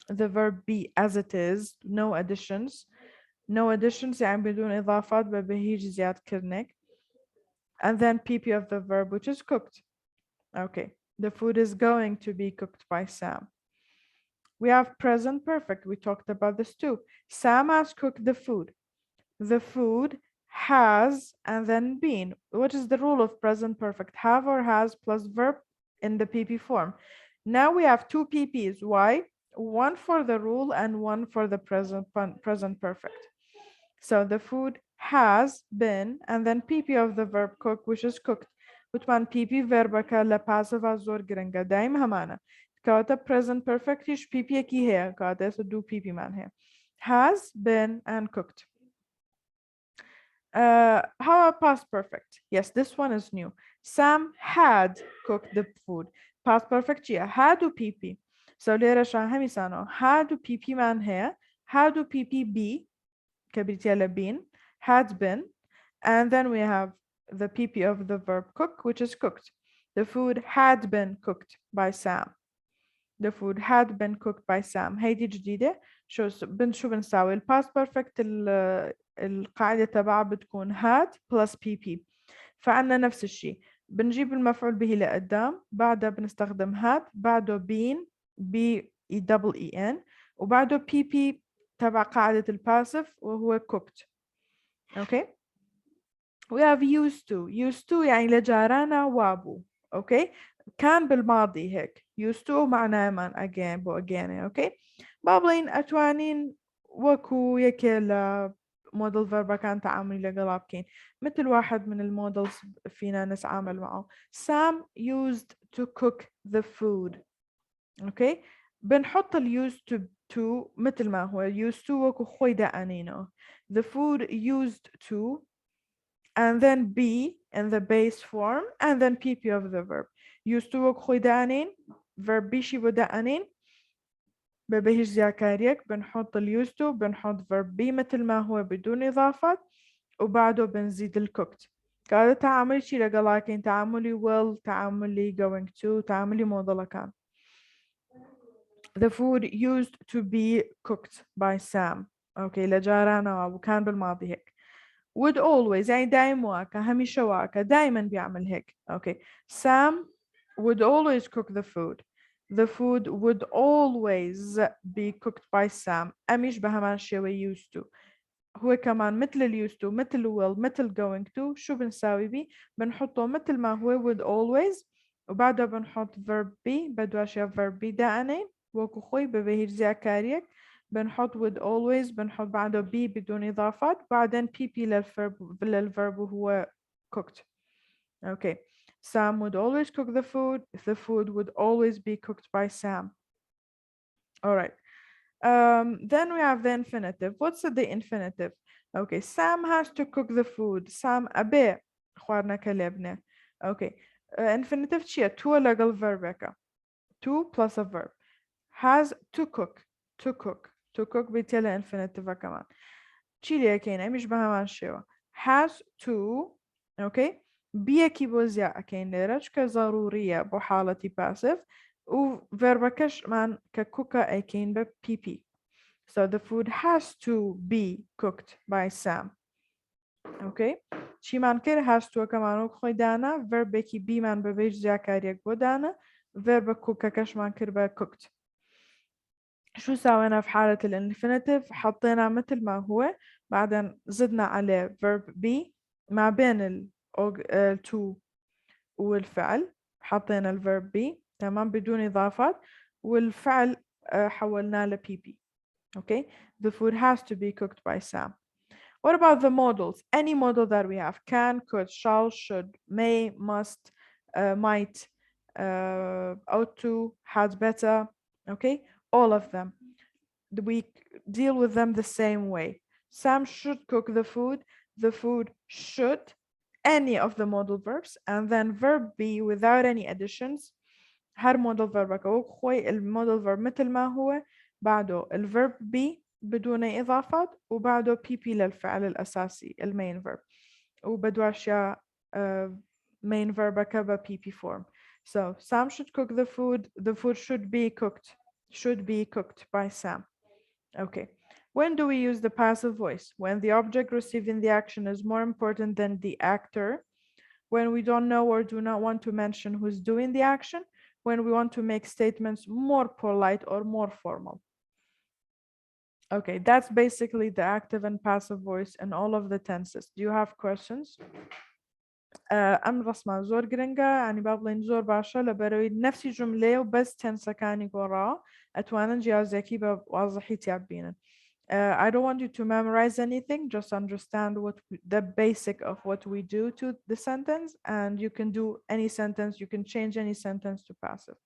the verb be as it is, no additions. No additions يعني بدون إضافات بهيج زيادة كرنك. And then PP of the verb, which is cooked. Okay, the food is going to be cooked by Sam. We have present perfect. We talked about this too. Sam has cooked the food. The food has and then been. What is the rule of present perfect? Have or has plus verb in the PP form. Now we have two PPs. Why? One for the rule and one for the present perfect. So the food has been and then PP of the verb cook, which is cooked. وطبعا PP verb لا passive زور جرنجا دايما همانا كاتا present perfect يش PP كي هي كاتا do PP man here. Has been and cooked. How about past perfect? Yes, this one is new. Sam had cooked the food. Past perfect yeah, had do PP. So ليرة شاهمي سانو had do PP man here. Had do PP be كبريتيالا been, had been, and then we have the PP of the verb cook, which is cooked. The food had been cooked by Sam. The food had been cooked by Sam. هيدي جديدة. شو بنساوي past perfect القاعدة تبعها بتكون had plus PP. فعنا نفس الشيء. بنجيب المفعول به لقدام، بعدها بنستخدم had، بعده been double en، وبعده PP تبع قاعدة الباسف وهو cooked. Okay. We have used to. Used to يعني لجارانا وابو. Okay. كان بالماضي هيك. Used to معناه من again بو again. Okay. بابلين أتوانين وكو يكي موديل فيربا كان تعاملي لقلابكين مثل واحد من المودلز فينا نتعامل معه. Sam used to cook the food. Okay. بنحط ال used to مثل ما هو used to وكو خويدا أنينو. The food used to and then be in the base form and then PP of the verb. Used to وكو خويدا أنين verb بيشي بدا أنين ببهيج زياكاريك بنحط ال used to بنحط verb be مثل ما هو بدون إضافات وبعده بنزيد ال cooked. كهذا تعامل شي لقلاكين تعاملي will تعاملي going to تعاملي موضلة كان. The food used to be cooked by Sam. Okay, لجارانا وكان بالماضي هيك. Would always يعني دايم واكا هميشة واكا دايما بيعمل هيك. Okay, Sam would always cook the food. The food would always be cooked by Sam. أم يشبه همان شيء used to. هو كمان مثل ال used to مثل will مثل going to. شو بنساوي بيه؟ بنحطه مثل ما هو would always وبعدها بنحط verb be بدو أشياء verb be دائما وكو خوي ببهير زياكاريك بنحط would always بنحط بعده be بدون إضافات بعدين pp للverb وهو cooked. Okay. Sam would always cook the food. The food would always be cooked by Sam. All right. Then we have the infinitive. What's the infinitive? Okay, Sam has to cook the food. Sam أبي خوارنا كلبنا. Okay. Infinitive شيء to legal verb to plus a verb. Has to cook. To cook. To cook بتلا infinitive كمان. تشيلي كينا مش بهمان شيء. Has to. Okay. بيكي بوزيا أكين ليرج كضرورية بحالة passive و verb من ككوكا أكين ب PP. So the food has to be cooked by Sam. Okay. شي من كر has to كمان وخوي دانا verb بيكي بي من ببيج زيا كاريك بودانا verb كوكا كش من كر ب cooked. شو سوينا في حالة الانفينيتيف؟ حطينا مثل ما هو بعدين زدنا عليه verb be ما بين to والفعل حطينا الverb be تمام بدون إضافات والفعل حولناه ل PP. Okay, the food has to be cooked by Sam. What about the modals? Any modal that we have: can, could, shall, should, may, must, might, ought to, had better. Okay, all of them. We deal with them the same way. Sam should cook the food. The food should, any of the modal verbs, and then verb be without any additions. هر modal verb خوي المودال verb مثل ما هو بعده الverb be بدون إضافات وبعده PP للفعل الأساسي المين verb وبدو أشياء main verb كبا PP form. So Sam should cook the food. The food should be cooked by Sam. Okay. When do we use the passive voice? When the object receiving the action is more important than the actor. When we don't know or do not want to mention who's doing the action. When we want to make statements more polite or more formal. Okay, that's basically the active and passive voice in all of the tenses. Do you have questions? أم رسمة زور جرينجا يعني بابلين زور باشا لبروي نفسي جملة وبس تنسى كاني قراء أتوانا جيازيكي بوضحي تعبينا. I don't want you to memorize anything, just understand the basic of what we do to the sentence, and you can do any sentence, you can change any sentence to passive.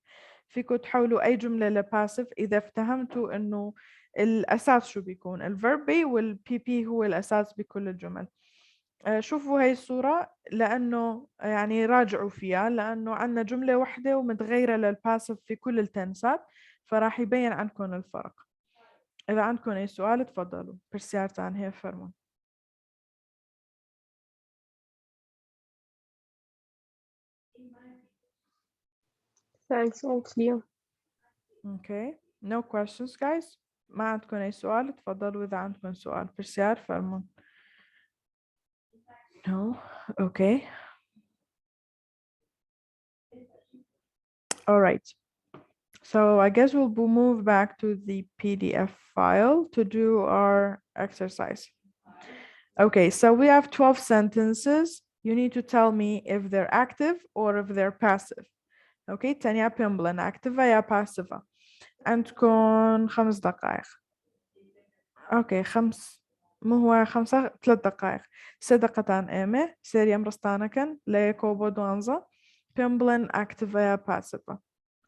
فيكم تحولوا أي جملة لباسف إذا افتهمتوا إنه الأساس شو بيكون الverb be والPP هو الأساس بكل الجمل. شوفوا هاي الصورة لأنه يعني راجعوا فيها لأنه عندنا جملة واحدة ومتغيرة للباسف في كل التنسات فراح يبين عندكم الفرق. إذا عندكم أي سؤال تفضلوا. برسيارت عن هي فرمون. Thanks, all clear. Okay, no questions guys. ما عندكم أي سؤال تفضلوا إذا عندكم سؤال. برسيار فرمون. No, okay. All right. So I guess we'll move back to the PDF file to do our exercise. Okay, so we have 12 sentences. You need to tell me if they're active or if they're passive. Okay, تانية بيمبلن active يا passive. عندكم 5 دقائق. Okay, مو هو 5 3 دقائق. 6 دقيقتان إيمي سيريا مرستانكن ليكوبو دوانزا بيمبلن active يا passive.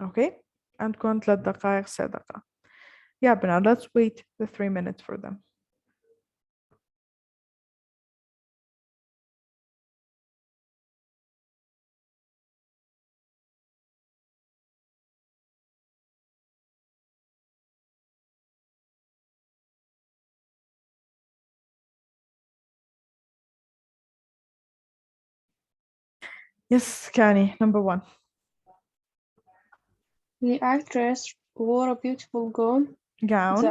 Okay, عندكم 3 دقائق 6 دقائق. Yeah, but now let's wait the 3 minutes for them. Yes, Kani, number 1. The actress wore a beautiful gown. Gown.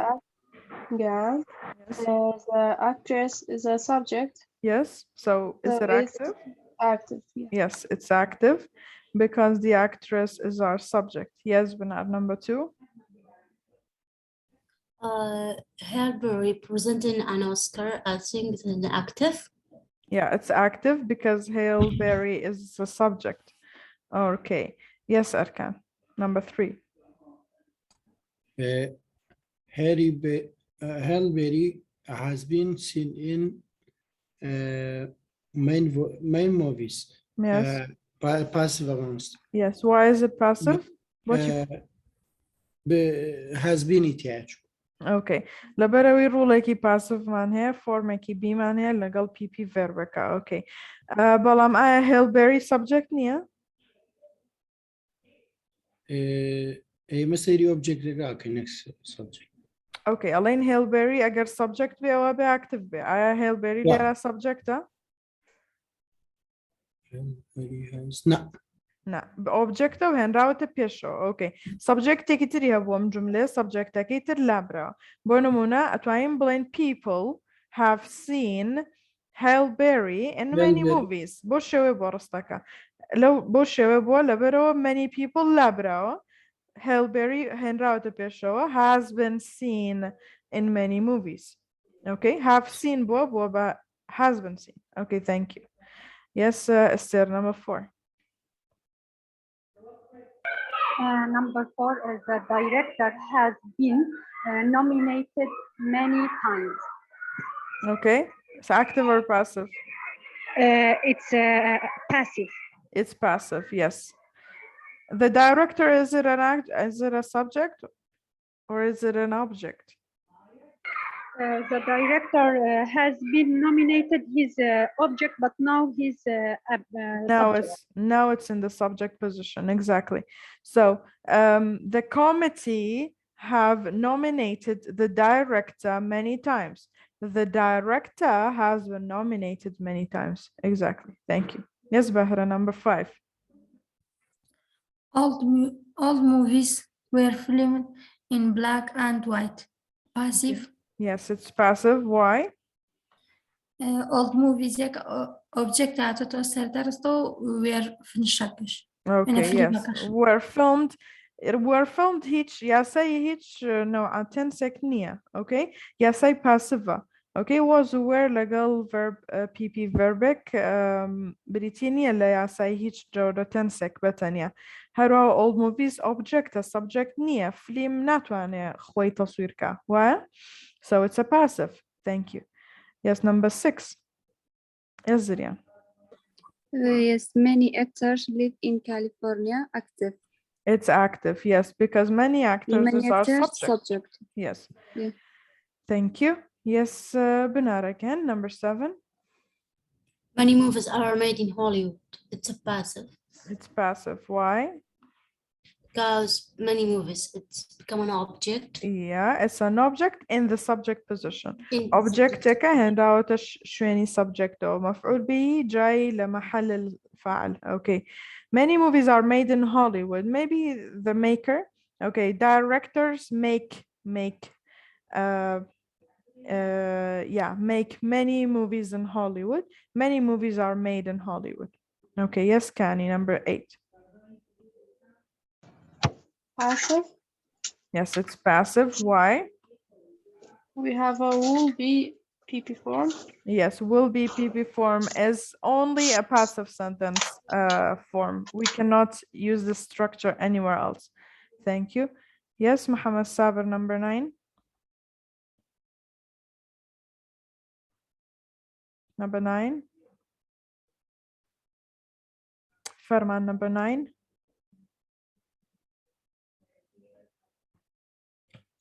Gown. Yes. The actress is a subject. Yes. So is So it it's active? active. Yeah. Yes, it's active. Because the actress is our subject. Yes, Bernard, number 2. Halle Berry presenting an Oscar, I think it's an active. Yeah, it's active because Halle Berry is the subject. Okay. Yes, Arkan. Number 3. Halle Berry has been seen in main movies. Yes. Passive against. Yes. Why is it passive? What you Has been it. Okay. لبروي rule کی passive معناه form کی be معناه لقل PP verb کا. Okay. بلام Halle Berry subject نية. مثلا object رقاك next subject. Okay. Alleen Halle Berry اگر subject به او به active به. Halle Berry لا. لرا subject لا. نه object وهن راوت بيشو. اوكي subject تكتري هبوم جملة subject تكتر لابرا بونمونا أتواين بلين people have seen Halle Berry in many Halle Berry. movies بوشوي بورستكا لو بوشوي بو لبرو many people لابرا Halle Berry هن راوت بيشو has been seen in many movies. Okay, have seen بو has been seen. Okay, thank you. Yes, Esther, number 4. Number 4 is the director has been nominated many times. Okay, it's active or passive? It's passive. It's passive, yes. The director, is it an act? Is it a subject or is it an object? The director has been nominated his object, but now he's Now it's in the subject position, exactly. So the committee have nominated the director many times. The director has been nominated many times. Exactly. Thank you. Yes, Bahra, number 5. Old movies were filmed in black and white. Passive. Yes, it's passive. Why? Old movies یک object عطا سردرستو were finished. Okay, yes. Were filmed هيج ياساي هيج نوع 10 سكنية. Okay. ياساي passive. Okay, was were legal verb PP verbic بريتينيا لا ياساي هيج جودة 10 سك بتانية. هرو old movies object subject نية فيلم ناتواني خوي تصوير كا. Why? So it's a passive. Thank you. Yes, number 6. Yes, Zirian. Yes, many actors live in California. Active. It's active, yes, because many actors Many is our actors, subject. Yes. Yeah. Thank you. Yes, Benar again, number 7. Many movies are made in Hollywood. It's a passive. It's passive. Why? Because many movies, it's become an object. Yeah, it's an object in the subject position. In Object كهن راوتش شويني subject أو مفعول به جاي لمحل الفعل. Okay. Many movies are made in Hollywood. Maybe the maker. Okay. Directors make many movies in Hollywood. Many movies are made in Hollywood. Okay. Yes, Kani, number 8. Passive. Yes, it's passive. Why? We have a will be PP form. Yes, will be PP form is only a passive sentence form. We cannot use this structure anywhere else. Thank you. Yes, Muhammad Sabir, number 9. Number 9. Farman, number 9.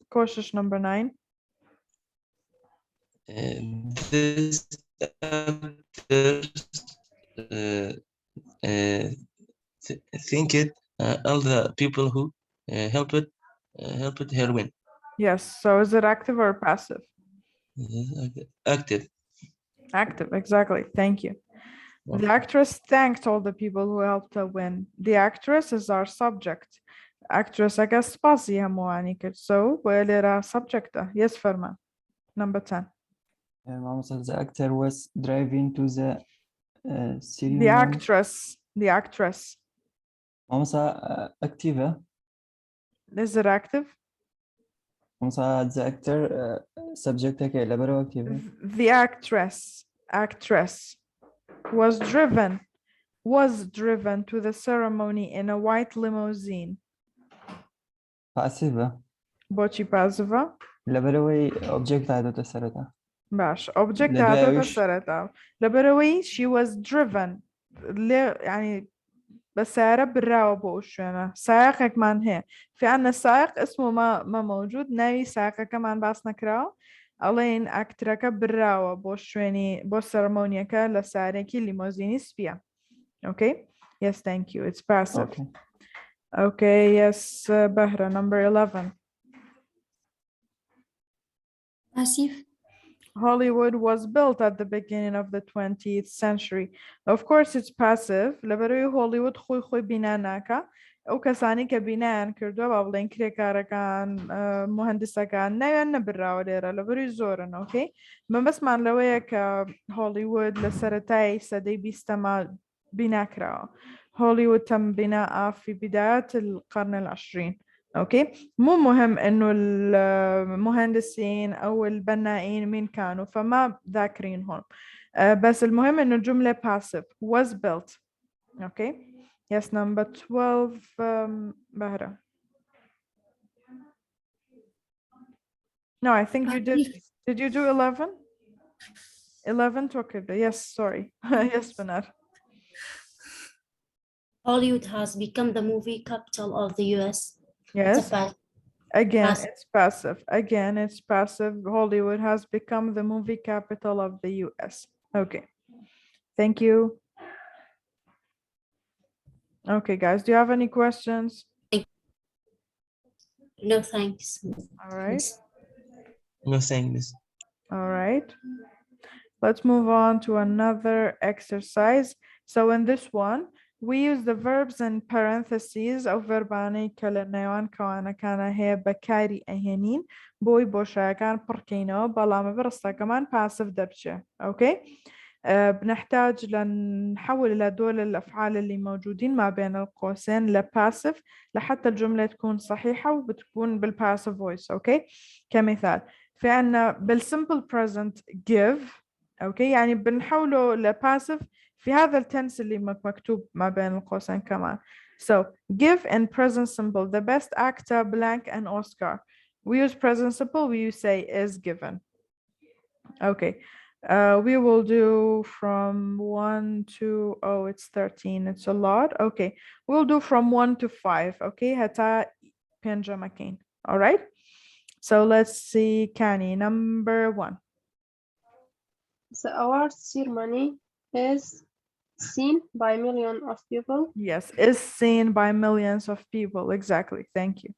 Koshish, number 9. This actors think it all the people who helped her win. Yes, so is it active or passive? Active. Active, exactly. Thank you. The actress thanked all the people who helped her win. The actress is our subject. Actress, I guess, spasiya moanikir. So, we're subject. Yes, Farman. Number 10. The actor was driving to the The ceremony. actress. مامسا active. Is it active? مامسا the actor subject هيك لبرو active. The actress was driven to the ceremony in a white limousine. passive. بوشي passive. لبروي object هذا تسرتها. باش object لبروي هذا وش؟ تسرتها. لبروي she was driven. يعني بسيارة بالراوة بوش أنا سائق كمان هي في عنا السائق اسمه ما موجود ناوي سائقة كمان باس نكراو ألين أكترك بالراوة بوش يعني بوش سيرمونيكا لساريكي ليموزيني سبيا. Okay, yes, thank you. It's passive. Okay, yes, Bahra, number 11. Passive. Hollywood was built at the beginning of the 20th century. Of course, it's passive. لبروي Hollywood خوي بناناكا أو كساني كبنان كردوا بابلين كريكاركان مهندسكان نيان برا وديرا لبروي زورن أوكي من بس مع لويك هوليوود لسرتاي سدي بيستما بناكرا هوليوود تم بناء في بداية القرن العشرين. اوكي مو مهم انه المهندسين او البنائين مين كانوا فما ذاكرينهم بس المهم انه الجملة passive was built. اوكي yes, number 12 بهرة. No, I think you did you do 11 okay, yes, sorry. Yes, Benar. Hollywood has become the movie capital of the US. Yes. It's passive. Again, it's passive. Hollywood has become the movie capital of the US. Okay. Thank you. Okay, guys, do you have any questions? No, thanks. All right. No thanks. All right. Let's move on to another exercise. So in this one, we use the verbs in parentheses أو verbani كالنيوان كوانا كان هي بكاري أهينين بوي بوشا كان بركينو بلا برستا كمان passive دبشة. أوكي بنحتاج لنحول إلى دول الأفعال اللي موجودين ما بين القوسين لباسف لحتى الجملة تكون صحيحة وبتكون بالباسف voice. أوكي كمثال في عنا بالsimple present give. أوكي يعني بنحوله لباسف في هذا التنس اللي مكتوب ما بين القوسين كمان. So give in present simple the best actor blank and Oscar. We use present simple, we use say is given. Okay. We will do from 1 to, oh, it's 13. It's a lot. Okay. We'll do from 1 to 5. Okay. Hata pinjamakin. All right. So let's see, Kani, number 1. The award ceremony is seen by millions of people. Yes, is seen by millions of people. Exactly. Thank you.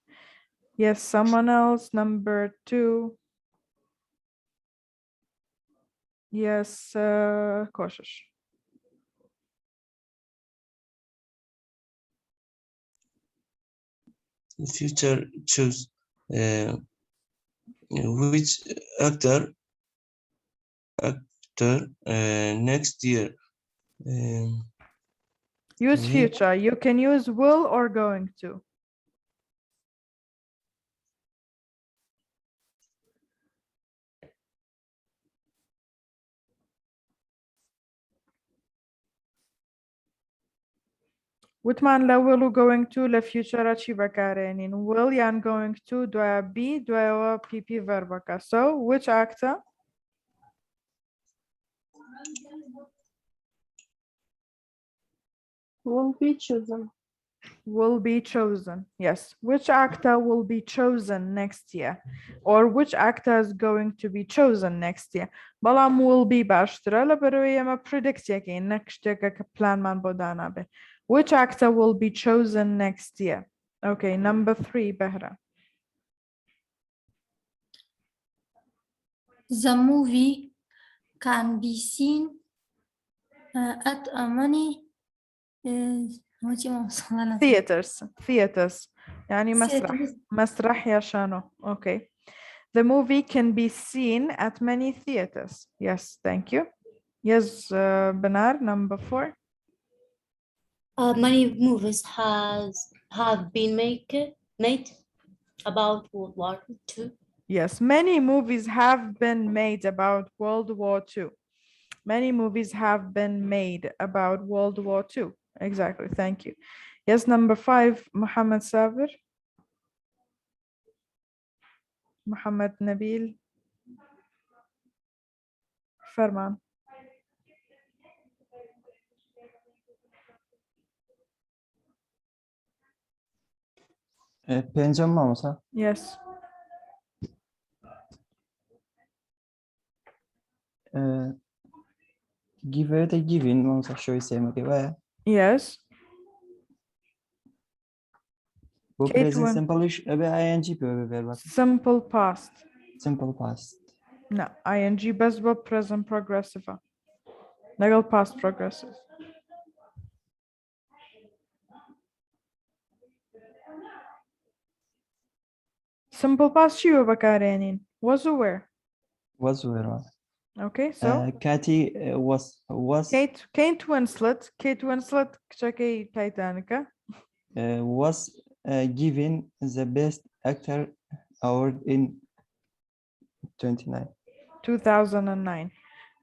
Yes, someone else, number 2. Yes, Koshish. In future, choose which actor next year. Use future. You can use will or going to. وثمان لو going to لfuture چی بکارێنین will یان going to دوایە be دوایەوە pp verbەکە. So which actor? Will be chosen. Will be chosen. Yes. Which actor will be chosen next year? Or which actor is going to be chosen next year? بەڵام will be باشترە لەبەرەوەی ئێمە predict یەکەین نەک شتێکە کە پلانمان بۆ دانابێ. Which actor will be chosen next year? Okay, number 3, Behra. The movie can be seen at a many theaters. يعني مسرح يا شانو. Okay. The movie can be seen at many theaters. Yes, thank you. Yes, Benar, number 4. Many movies have been made about World War II. Yes, many movies have been made about World War II. Many movies have been made about World War II. Exactly, thank you. Yes, number 5, Muhammad Sabir. Muhammad Nabil. Farman. پنجم ماموسا Yes. give it a giving ماموسا شوي سيما كيف Yes. بو Kate present one. simple ish ing verb Simple past. simple past No, ing بس ب present progressive. نقل past progressive. Simple past شو بكارينين was or were. was where Okay, so Cathy was Kate Winslet كشكي تايتانيكا was given the best actor award in 2009.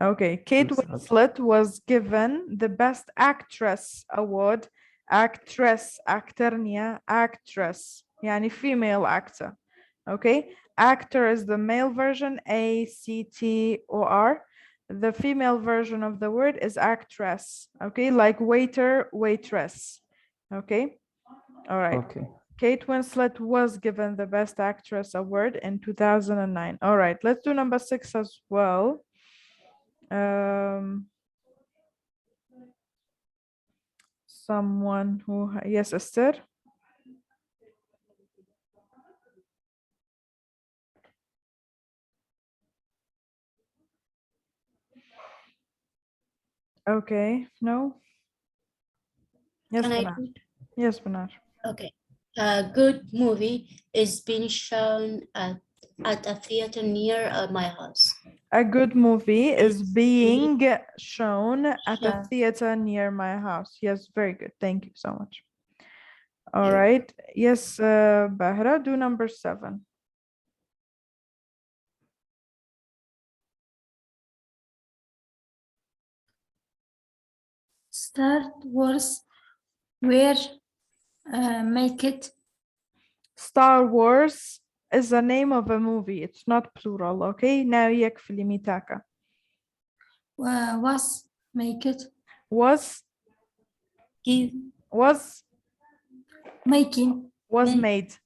Okay, Kate Winslet was given the Best Actress Award. Actress, actornia, actress, يعني female actor. Okay, actor is the male version, A-C-T-O-R. The female version of the word is actress. Okay, like waiter, waitress. Okay, all right. okay Kate Winslet was given the Best Actress Award in 2009. All right, let's do number 6 as well. Someone who, yes, Esther. Okay, no. Yes, Can I Banar. read? Yes, Banar. Okay. A good movie is being shown at a theater near my house. A good movie is being shown at a Yeah. theater near my house. Yes, very good. Thank you so much. All right. Yes, Bahra, do number 7. Star Wars were make it. Star Wars is the name of a movie. It's not plural. Okay. Now يكفي لميتاكا. Was make it. Was Give. was Making. was Make.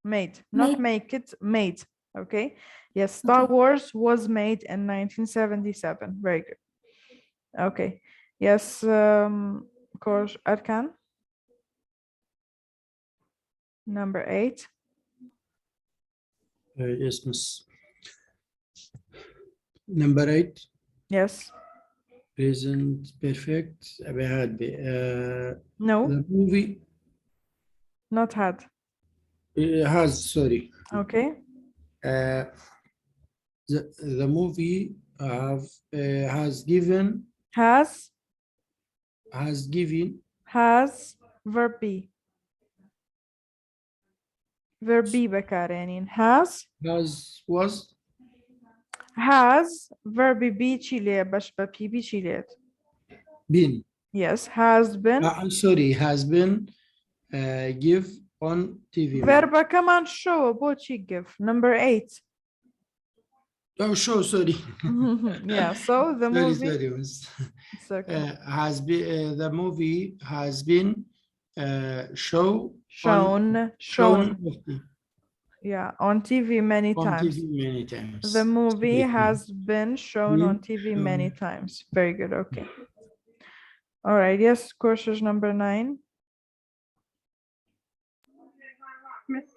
made, not make it, made. Okay. Yes, Star Wars was made in 1977. Very good. Okay. Yes, course Arkan. Number 8. Yes, miss. Number 8. Yes. Present perfect. No. The movie Not had. has, sorry. Okay. The movie has given Has verb B. Verb B بكارينين. Has verb B chile باش ببي بي chiled. been. Yes, has been. I'm sorry, has been give on TV. Verb كمان show بوشي give. Number 8. Oh, show, sorry. Yeah, so the movie Sorry. it's okay. Has been the movie has been shown yeah, on TV many times. TV many times. The movie has been shown on TV shown. many times. Very good. Okay. All right. Yes, courses number 9. Miss,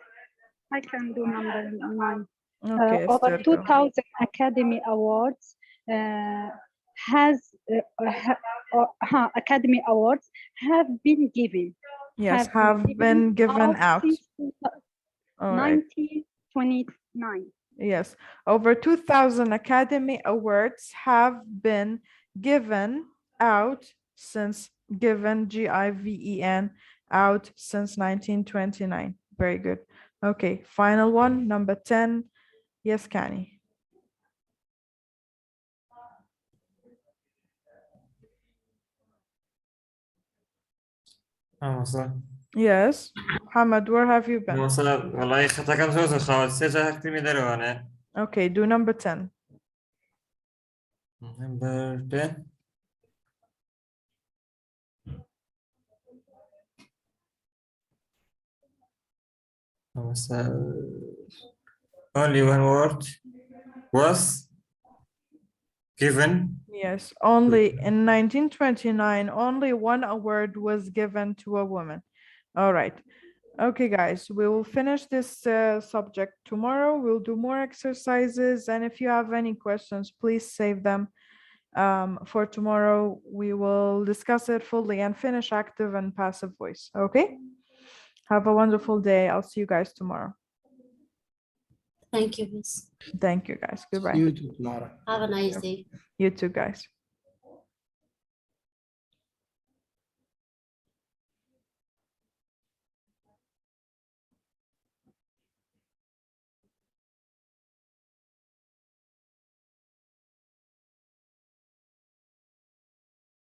I can do number 9. Okay, Over Esther, go. 2000 Academy Awards Academy Awards have been given. Yes, have been given out. All right. 1929. Yes, over 2,000 Academy Awards have been given out since given, G-I-V-E-N, out since 1929. Very good. Okay, final one, number 10. Yes, Kani. مثلا Yes. Muhammad, where have you been? والله خطا كم سوز الخوات سيجا هكتي مدرو أنا. Okay, do number 10. Number 10. Only one word was given. Yes, only in 1929, only one award was given to a woman. All right. Okay, guys, we will finish this subject tomorrow. We'll do more exercises. And if you have any questions, please save them for tomorrow. We will discuss it fully and finish active and passive voice. Okay? Have a wonderful day. I'll see you guys tomorrow. Thank you, Miss. Thank you, guys. Goodbye. You too, tomorrow. Have a nice day. You too, guys.